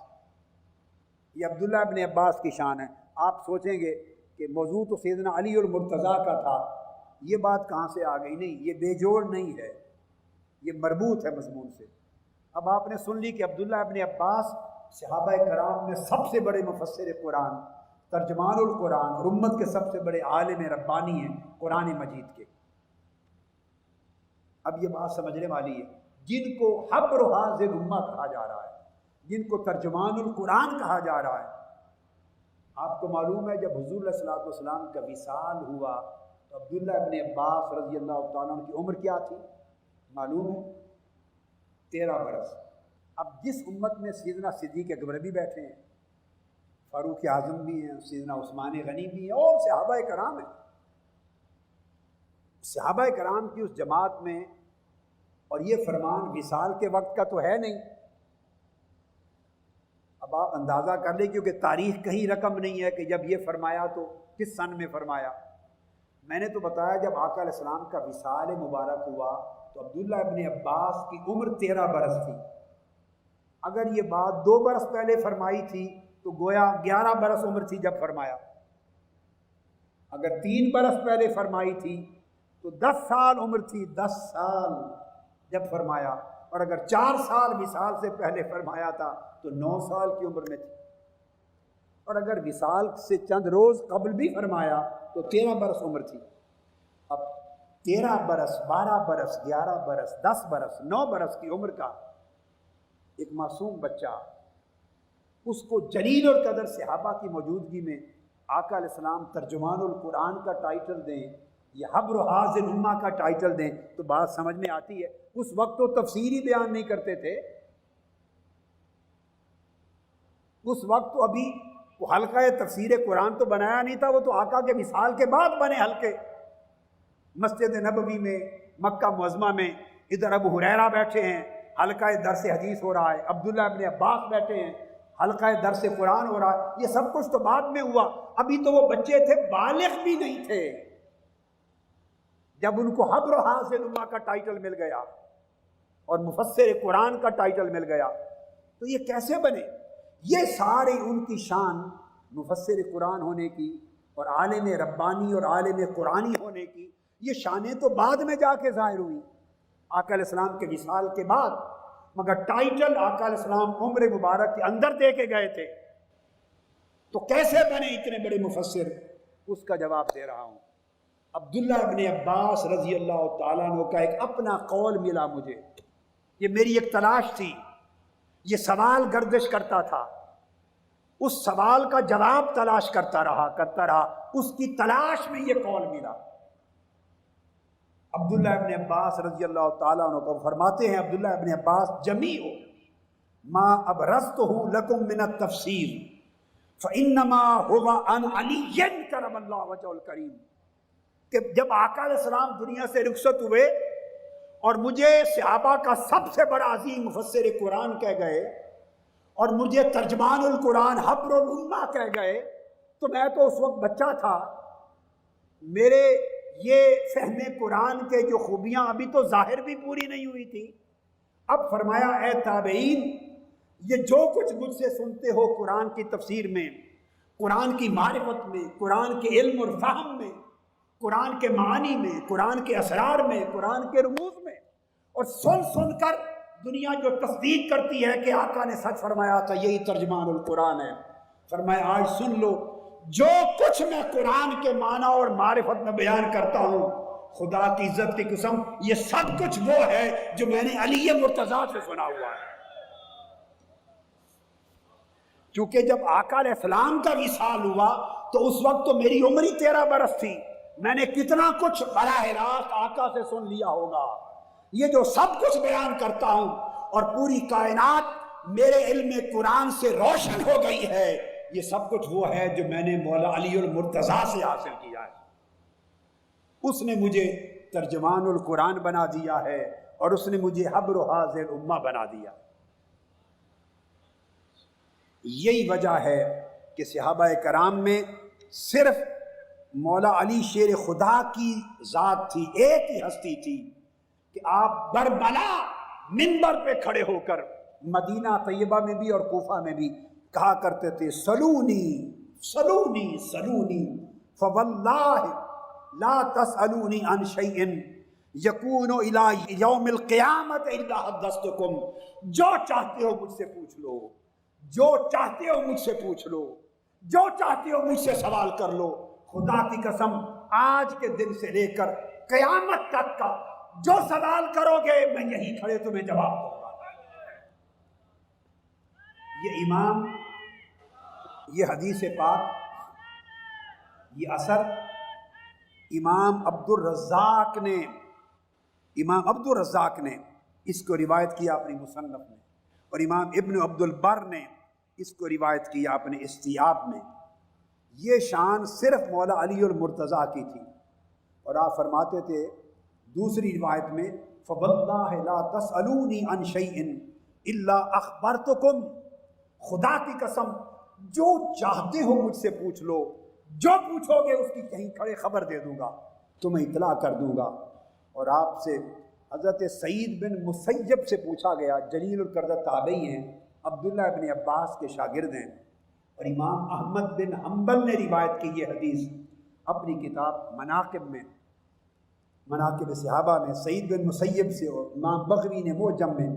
یہ عبداللہ ابن عباس کی شان ہے۔ آپ سوچیں گے کہ موضوع تو سیدنا علی اور مرتضیٰ کا تھا، یہ بات کہاں سے آ گئی؟ نہیں، یہ بے جوڑ نہیں ہے، یہ مربوط ہے مضمون سے۔ اب آپ نے سن لی کہ عبداللہ ابن عباس صحابہ کرام میں سب سے بڑے مفسر قرآن، ترجمان القرآن اور امت کے سب سے بڑے عالم ربانی ہیں قرآن مجید کے۔ اب یہ بات سمجھنے والی ہے، جن کو حبر و حاضر امہ کہا جا رہا ہے، جن کو ترجمان القرآن کہا جا رہا ہے، آپ کو معلوم ہے جب حضور علیہ الصلوۃ والسلام کا وصال ہوا تو عبداللہ ابن عباس رضی اللہ تعالیٰ عنہ کی عمر کیا تھی؟ معلوم ہے 13 برس۔ اب جس امت میں سیدنا صدیق اکبر بھی بیٹھے ہیں، فاروق اعظم بھی ہیں، سیدنا عثمان غنی بھی ہیں، اور صحابہ کرام ہیں، صحابہ کرام کی اس جماعت میں، اور یہ فرمان وصال کے وقت کا تو ہے نہیں۔ اب آپ اندازہ کر لیں، کیونکہ تاریخ کہیں رقم نہیں ہے کہ جب یہ فرمایا تو کس سن میں فرمایا۔ میں نے تو بتایا جب آقا علیہ السلام کا وصال مبارک ہوا تو عبداللہ ابن عباس کی عمر 13 برس تھی۔ اگر یہ بات 2 برس پہلے فرمائی تھی تو گویا 11 برس عمر تھی جب فرمایا۔ اگر 3 برس پہلے فرمائی تھی تو 10 سال عمر تھی، 10 سال جب فرمایا، اور اگر 4 سال وصال سے پہلے فرمایا تھا تو 9 سال کی عمر میں تھی، اور اگر وصال سے چند روز قبل بھی فرمایا تو 13 برس عمر تھی۔ اب 13 برس، 12 برس، 11 برس، 10 برس، 9 برس کی عمر کا ایک معصوم بچہ، اس کو جلیل اور قدر صحابہ کی موجودگی میں آقا علیہ السلام ترجمان القرآن کا ٹائٹل دیں یا حبر و حاضر امہ کا ٹائٹل دیں تو بات سمجھ میں آتی ہے۔ اس وقت تو تفسیری بیان نہیں کرتے تھے، اس وقت تو ابھی وہ حلقہ تفسیر قرآن تو بنایا نہیں تھا، وہ تو آقا کے وصال کے بعد بنے حلقے۔ مسجد نبوی میں، مکہ معظمہ میں، ادھر ابو ہریرہ بیٹھے ہیں، حلقہ درس حدیث ہو رہا ہے، عبداللہ ابن عباس بیٹھے ہیں، حلقہ درس قرآن ہو رہا ہے۔ یہ سب کچھ تو بعد میں ہوا، ابھی تو وہ بچے تھے، بالغ بھی نہیں تھے جب ان کو حبر و حاضر امہ کا ٹائٹل مل گیا اور مفسر قرآن کا ٹائٹل مل گیا تو یہ کیسے بنے؟ یہ سارے ان کی شان مفسر قرآن ہونے کی اور عالم ربانی اور عالم قرآنی ہونے کی، یہ شانیں تو بعد میں جا کے ظاہر ہوئی آقا علیہ السلام کے وصال کے بعد، مگر ٹائٹل آقا علیہ السلام عمر مبارک کے اندر دے کے گئے تھے۔ تو کیسے بنے اتنے بڑے مفسر؟ اس کا جواب دے رہا ہوں۔ عبداللہ ابن عباس رضی اللہ تعالیٰ عنہ کا ایک اپنا قول ملا مجھے، یہ میری ایک تلاش تھی، یہ سوال گردش کرتا تھا، اس سوال کا جواب تلاش کرتا رہا، اس کی تلاش میں یہ قول ملا۔ عبداللہ ابن عباس رضی اللہ تعالیٰ عنہ کو فرماتے ہیں، عبداللہ ابن عباس جمیع ما ابرزتہ لکم من التفسیر فانما هو عن علی کرم اللہ وجہہ الکریم، کہ جب آقا علیہ السلام دنیا سے رخصت ہوئے اور مجھے صحابہ کا سب سے بڑا عظیم مفسر قرآن کہہ گئے اور مجھے ترجمان القرآن حبر الامہ کہہ گئے، تو میں تو اس وقت بچہ تھا، میرے یہ فہم قرآن کے جو خوبیاں ابھی تو ظاہر بھی پوری نہیں ہوئی تھی۔ اب فرمایا اے تابعین، یہ جو کچھ مجھ سے سنتے ہو قرآن کی تفسیر میں، قرآن کی معرفت میں، قرآن کے علم اور فہم میں، قرآن کے معانی میں، قرآن کے اسرار میں، قرآن کے رموز میں، اور سن سن کر دنیا جو تصدیق کرتی ہے کہ آقا نے سچ فرمایا تھا، یہی ترجمان القرآن ہے۔ فرمایا آج سن لو، جو کچھ میں قرآن کے معنی اور معرفت میں بیان کرتا ہوں، خدا کی عزت کی قسم یہ سب کچھ وہ ہے جو میں نے علی مرتضیٰ سے سنا ہوا ہے۔ چونکہ جب آقا علیہ السلام کا وصال ہوا تو اس وقت تو میری عمر ہی 13 برس تھی، میں نے کتنا کچھ براہ راست آقا سے سن لیا ہوگا۔ یہ جو سب کچھ بیان کرتا ہوں اور پوری کائنات میرے علم قرآن سے روشن ہو گئی ہے، یہ سب کچھ وہ ہے جو میں نے مولا علی المرتضیٰ سے حاصل کیا ہے. اس نے مجھے ترجمان القرآن بنا دیا ہے اور اس نے مجھے حبر و حاضر امہ بنا دیا. یہی وجہ ہے کہ صحابہ کرام میں صرف مولا علی شیر خدا کی ذات تھی، ایک ہی ہستی تھی کہ آپ بربلا منبر پہ کھڑے ہو کر مدینہ طیبہ میں بھی اور کوفہ میں بھی کہا کرتے تھے سلونی سلونی سلونی فواللہ لا تسألونی عن شیء یکون الی یوم القیامت الا حدثتکم. جو چاہتے ہو مجھ سے پوچھ لو، جو چاہتے ہو مجھ سے پوچھ لو، جو چاہتے ہو مجھ سے سوال کر لو. خدا کی قسم آج کے دن سے لے کر قیامت تک کا جو سوال کرو گے میں یہیں کھڑے تمہیں جواب دوں گا. یہ امام، یہ حدیث پاک، یہ اثر امام عبد الرزاق نے اس کو روایت کیا اپنی مصنف میں، اور امام ابن عبد البر نے اس کو روایت کیا اپنے استیاب میں. یہ شان صرف مولا علی المرتضیٰ کی تھی. اور آپ فرماتے تھے دوسری روایت میں فواللہ لا تسألونی عن شیء الا اخبرتکم، خدا کی قسم جو چاہتے ہو مجھ سے پوچھ لو، جو پوچھو گے اس کی کہیں کھڑے خبر دے دوں گا، تمہیں اطلاع کر دوں گا. اور آپ سے حضرت سعید بن مسیب سے پوچھا گیا، جلیل القدر تابعی ہیں، عبداللہ ابن عباس کے شاگرد ہیں، اور امام احمد بن حنبل نے روایت کی یہ حدیث اپنی کتاب مناقب میں، مناقب صحابہ میں سعید بن مسیب سے، اور امام بغوی نے معجم میں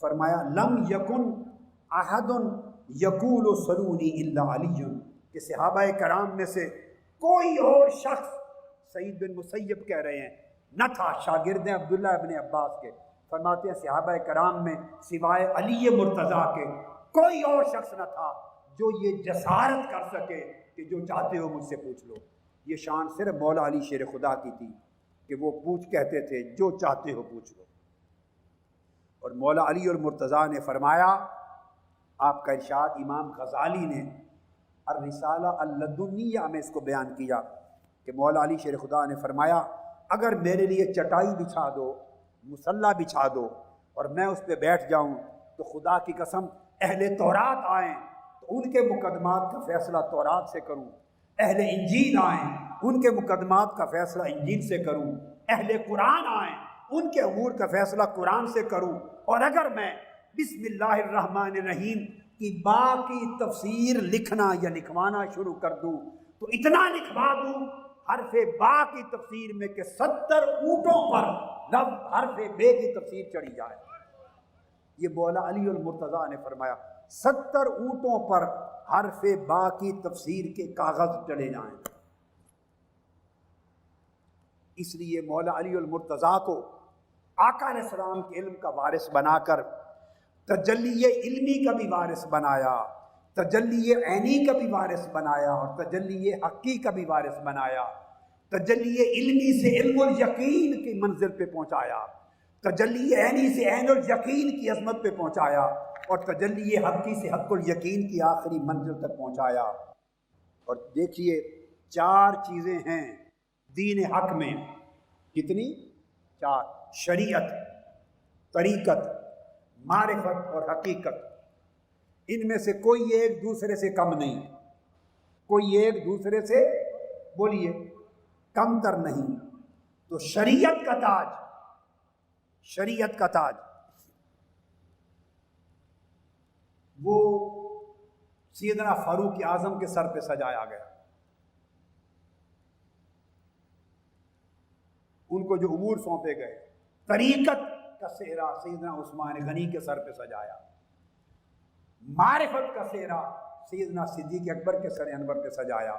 فرمایا لم یکن احد یقول سلونی الا علی، کہ صحابہ کرام میں سے کوئی اور شخص، سعید بن مسیب کہہ رہے ہیں، نہ تھا، شاگرد ہیں عبداللہ ابن عباس کے، فرماتے ہیں صحابہ کرام میں سوائے علی مرتضیٰ کے کوئی اور شخص نہ تھا جو یہ جسارت کر سکے کہ جو چاہتے ہو مجھ سے پوچھ لو. یہ شان صرف مولا علی شیر خدا کی تھی کہ وہ کہتے تھے جو چاہتے ہو پوچھ لو. اور مولا علی المرتضیٰ نے فرمایا، آپ کا ارشاد امام غزالی نے الرسالہ اللدنیہ میں اس کو بیان کیا کہ مولا علی شیر خدا نے فرمایا اگر میرے لیے چٹائی بچھا دو، مصلی بچھا دو اور میں اس پہ بیٹھ جاؤں تو خدا کی قسم اہل تورات آئیں تو ان کے مقدمات کا فیصلہ تورات سے کروں، اہل انجیل آئیں ان کے مقدمات کا فیصلہ انجیل سے کروں، اہل قرآن آئیں ان کے امور کا فیصلہ قرآن سے کروں، اور اگر میں بسم اللہ الرحمن الرحیم کی با کی تفسیر لکھنا یا لکھوانا شروع کر دوں تو اتنا لکھوا دوں حرف با کی تفسیر میں کہ 70 اونٹوں پر لفظ حرف بے کی تفسیر چڑھی جائے. یہ مولا علی المرتضیٰ نے فرمایا 70 اونٹوں پر حرف با کی تفسیر کے کاغذ چڑھے جائیں. اس لیے مولا علی المرتضیٰ کو آقا علیہ السلام کے علم کا وارث بنا کر تجلی علمی کا بھی وارث بنایا، تجلی عینی کا بھی وارث بنایا، اور تجلی حقی کا بھی وارث بنایا. تجلی علمی سے علم الیقین کی منزل پہ پہنچایا، تجلی عینی سے عین الیقین کی عظمت پہ پہنچایا، اور تجلی حقی سے حق الیقین کی آخری منزل تک پہنچایا. اور دیکھیے 4 چیزیں ہیں دین حق میں، کتنی؟ 4: شریعت، طریقت، معرفت اور حقیقت. ان میں سے کوئی ایک دوسرے سے کم نہیں، کوئی ایک دوسرے سے بولیے کم تر نہیں. تو شریعت کا تاج، شریعت کا تاج وہ سیدنا فاروق اعظم کے سر پہ سجایا گیا. ان کو جو امور سونپے گئے، طریقت کا سہرا سیدنا عثمان غنی کے سر پہ سجایا، معرفت کا سہرا سیدنا صدیق اکبر کے سر انور پہ سجایا،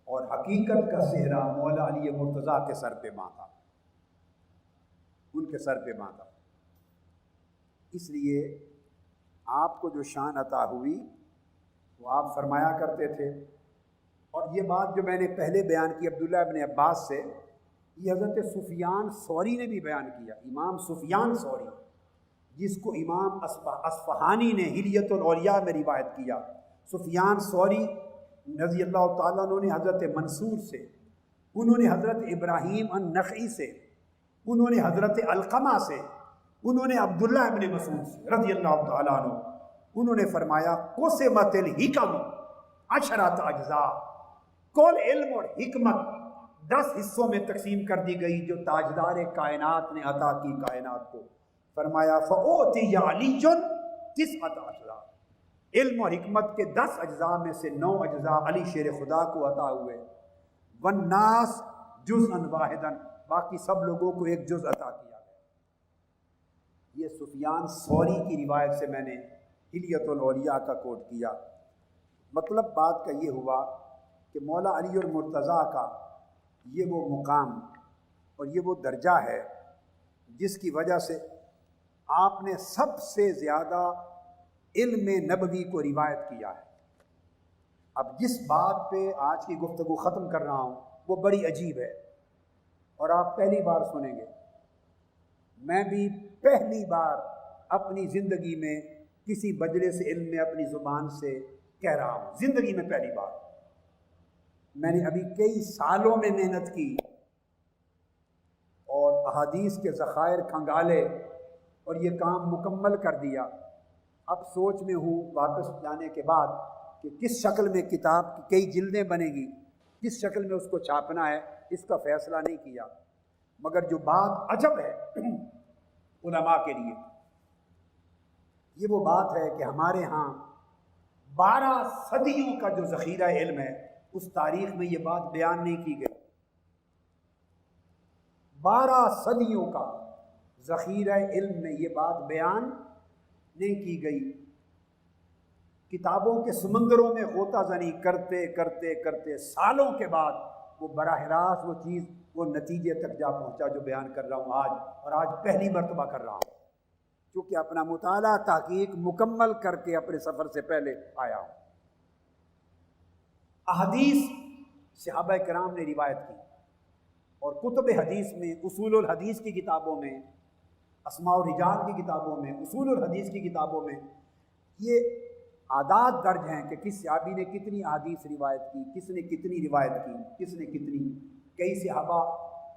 اور حقیقت کا سہرا مولا علی مرتضیٰ کے سر پہ باندھا، ان کے سر پہ باندھا. اس لیے آپ کو جو شان عطا ہوئی وہ آپ فرمایا کرتے تھے. اور یہ بات جو میں نے پہلے بیان کی عبداللہ ابن عباس سے، یہ حضرت سفیان ثوری نے بھی بیان کیا. امام سفیان ثوری جس کو امام اصفہانی نے حلیت الاولیاء میں روایت کیا، سفیان ثوری رضی اللہ تعالیٰ عنہ نے حضرت منصور سے، انہوں نے حضرت ابراہیم النخعی سے، انہوں نے حضرت علقمہ سے، انہوں نے عبداللہ ابن مسعود سے رضی اللہ تعالیٰ عنہ، انہوں نے فرمایا قسمت الحکم عشرۃ اجزاء، کل علم اور حکمت 10 حصوں میں تقسیم کر دی گئی جو تاجدار کائنات نے عطا کی کائنات کو۔ فرمایا فأوتی علی 9 اجزاء، علم اور حکمت کے 10 اجزاء میں سے 9 اجزاء علی شیر خدا کو عطا ہوئے، والناس جزءا واحدا، باقی سب لوگوں کو ایک جز عطا کیا گیا۔ یہ سفیان ثوری کی روایت سے میں نے حلیۃ الاولیاء کا کوٹ کیا۔ مطلب بات کا یہ ہوا کہ مولا علی اور مرتضیٰ کا یہ وہ مقام اور یہ وہ درجہ ہے جس کی وجہ سے آپ نے سب سے زیادہ علم نبوی کو روایت کیا ہے۔ اب جس بات پہ آج کی گفتگو ختم کر رہا ہوں وہ بڑی عجیب ہے اور آپ پہلی بار سنیں گے، میں بھی پہلی بار اپنی زندگی میں کسی مجلس علم میں اپنی زبان سے کہہ رہا ہوں، زندگی میں پہلی بار۔ میں نے ابھی کئی سالوں میں محنت کی اور احادیث کے ذخائر کھنگالے اور یہ کام مکمل کر دیا۔ اب سوچ میں ہوں واپس جانے کے بعد کہ کس شکل میں کتاب کی کئی جلدیں بنے گی، کس شکل میں اس کو چھاپنا ہے، اس کا فیصلہ نہیں کیا۔ مگر جو بات عجب ہے علماء کے لیے، یہ وہ بات ہے کہ ہمارے ہاں 12 صدیوں کا جو ذخیرہ علم ہے اس تاریخ میں یہ بات بیان نہیں کی گئی۔ 12 صدیوں کا ذخیرہ علم میں یہ بات بیان نہیں کی گئی۔ کتابوں کے سمندروں میں غوطہ زنی کرتے کرتے کرتے سالوں کے بعد وہ براہ راست وہ چیز وہ نتیجے تک جا پہنچا جو بیان کر رہا ہوں آج، اور آج پہلی مرتبہ کر رہا ہوں کیونکہ اپنا مطالعہ تحقیق مکمل کر کے اپنے سفر سے پہلے آیا ہوں۔ احادیث صحابہ کرام نے روایت کی اور کتب حدیث میں، اصول الحدیث کی کتابوں میں، اسماء الرجال کی کتابوں میں، اصول الحدیث کی کتابوں میں یہ اعداد درج ہیں کہ کس صحابی نے کتنی احادیث روایت کی، کس نے کتنی روایت کی، کس نے کتنی۔ کئی صحابہ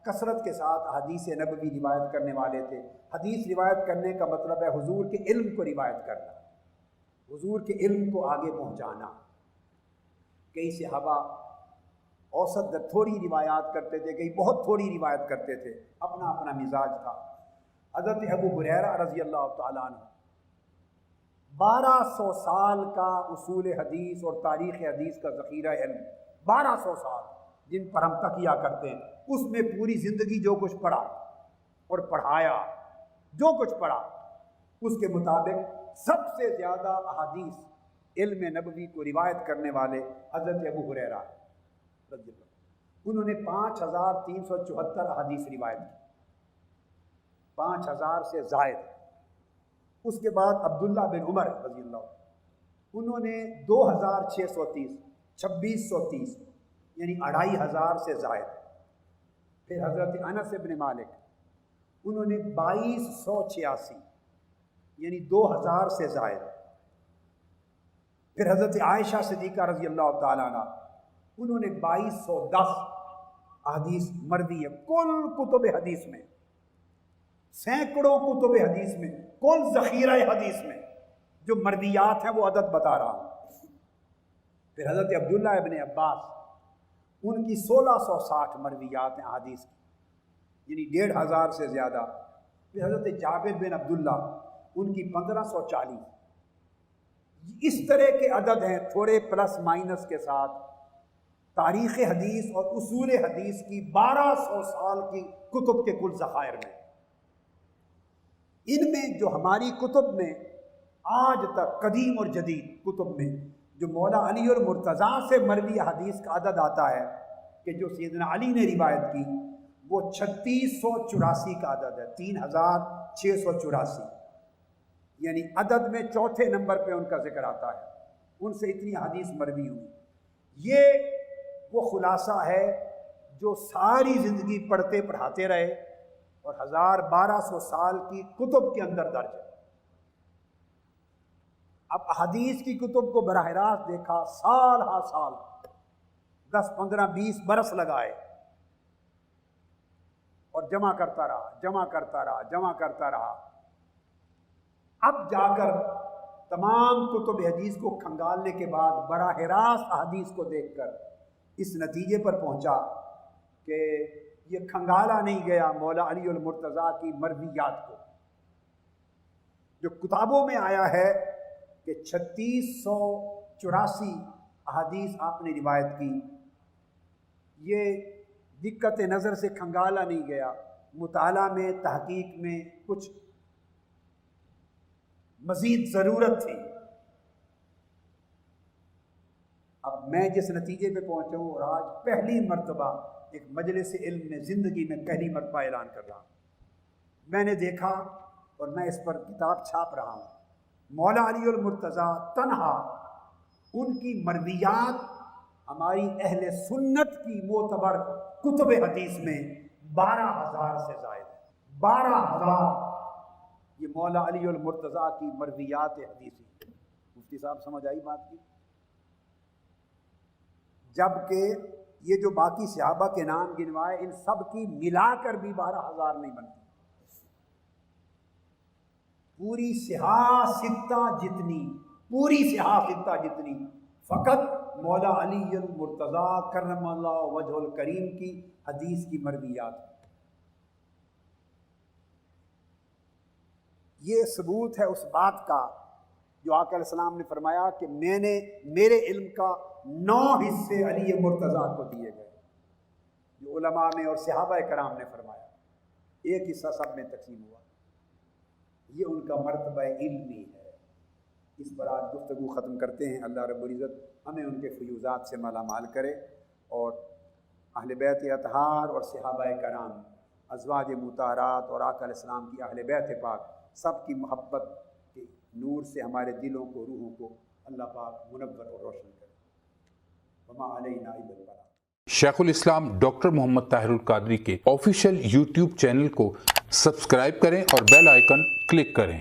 کثرت کے ساتھ حدیث نبوی روایت کرنے والے تھے۔ حدیث روایت کرنے کا مطلب ہے حضور کے علم کو روایت کرنا، حضور کے علم کو آگے پہنچانا۔ کئی صحابہ اوسط تھوڑی روایات کرتے تھے، کئی بہت تھوڑی روایت کرتے تھے، اپنا اپنا مزاج تھا۔ حضرت ابو ہریرہ رضی اللہ تعالیٰ عنہ 1200 سال کا اصول حدیث اور تاریخ حدیث کا ذخیرہ علم، 1200 سال جن پر ہم تکیہ کرتے ہیں، اس میں پوری زندگی جو کچھ پڑھا اور پڑھایا، جو کچھ پڑھا اس کے مطابق سب سے زیادہ احادیث علم نبوی کو روایت کرنے والے حضرت ابو ہریرہ رضی اللہ عنہ۔ انہوں نے 5374 احادیث روایت کی، 5000 سے زائد۔ اس کے بعد عبداللہ بن عمر رضی اللہ عنہ، انہوں نے 2630، 2630 یعنی 2500 سے زائد۔ پھر حضرت انس بن مالک، انہوں نے 2286 یعنی 2000 سے زائد۔ پھر حضرت عائشہ صدیقہ رضی اللہ تعالیٰ عنہ، انہوں نے 2210 احادیث مروی ہے کل کتب حدیث میں، سینکڑوں کتب حدیث میں، کل ذخیرہ حدیث میں جو مرویات ہیں وہ عدد بتا رہا ہوں۔ پھر حضرت عبداللہ ابن عباس، ان کی 1660 مرویات ہیں احادیث کی، یعنی 1500 سے زیادہ۔ پھر حضرت جابر بن عبداللہ، ان کی 1540۔ اس طرح کے عدد ہیں تھوڑے پلس مائنس کے ساتھ تاریخ حدیث اور اصول حدیث کی 1200 سال کی کتب کے کل ذخائر میں۔ ان میں جو ہماری کتب میں آج تک قدیم اور جدید کتب میں جو مولا علی اور مرتضیٰ سے مروی حدیث کا عدد آتا ہے کہ جو سیدنا علی نے روایت کی، وہ 3684 کا عدد ہے، 3684، یعنی عدد میں چوتھے نمبر پہ ان کا ذکر آتا ہے، ان سے اتنی حدیث مروی ہوئی۔ یہ وہ خلاصہ ہے جو ساری زندگی پڑھتے پڑھاتے رہے اور 1200 سال کی کتب کے اندر درج ہے۔ اب حدیث کی کتب کو براہ راست دیکھا، سال ہا سال 10 15 20 برس لگائے اور جمع کرتا رہا. اب جا کر تمام کتب حدیث کو کھنگالنے کے بعد براہ راست حدیث کو دیکھ کر اس نتیجے پر پہنچا کہ یہ کھنگالا نہیں گیا مولا علی المرتضیٰ کی مرویات کو. جو کتابوں میں آیا ہے کہ 3684 احادیث آپ نے روایت کی، یہ دقت نظر سے کھنگالا نہیں گیا، مطالعہ میں تحقیق میں کچھ مزید ضرورت تھی. اب میں جس نتیجے پہ پہنچا ہوں اور آج پہلی مرتبہ ایک مجلس علم میں زندگی میں پہلی مرتبہ اعلان کر رہا ہوں، میں نے دیکھا اور میں اس پر کتاب چھاپ رہا ہوں. مولا علی المرتضیٰ تنہا ان کی مرویات ہماری اہل سنت کی معتبر کتب حدیث میں 12,000 سے زائد ہے. 12,000 یہ مولا علی المرتضیٰ کی مرویات حدیثی. مفتی صاحب سمجھ آئی بات کی؟ جبکہ یہ جو باقی صحابہ کے نام گنوائے ان سب کی ملا کر بھی 12,000 نہیں بنتی. پوری صحاح ستہ جتنی فقط مولا علی المرتضیٰ کرم اللہ وجہ الکریم کی حدیث کی مرویات. یہ ثبوت ہے اس بات کا جو آقا علیہ السلام نے فرمایا کہ میرے علم کا 9 حصے علی مرتضیٰ کو دیے گئے، جو علماء میں اور صحابہ کرام نے فرمایا. 1 حصہ سب میں تقسیم ہوا. یہ ان کا مرتبہ علمی ہے. اس پر آج گفتگو ختم کرتے ہیں. اللہ رب العزت ہمیں ان کے فیوزات سے مالا مال کرے اور اہل بیت اطہار اور صحابہ کرام، ازواج مطہرات اور آقا علیہ السلام کی اہل بیت پاک سب کی محبت کے نور سے ہمارے دلوں کو، روحوں کو اللہ پاک منور اور روشن کرے. وما علینا الا البلاغ. شیخ الاسلام ڈاکٹر محمد طاہر القادری کے آفیشیل یوٹیوب چینل کو سبسکرائب کریں اور بیل آئیکن کلک کریں.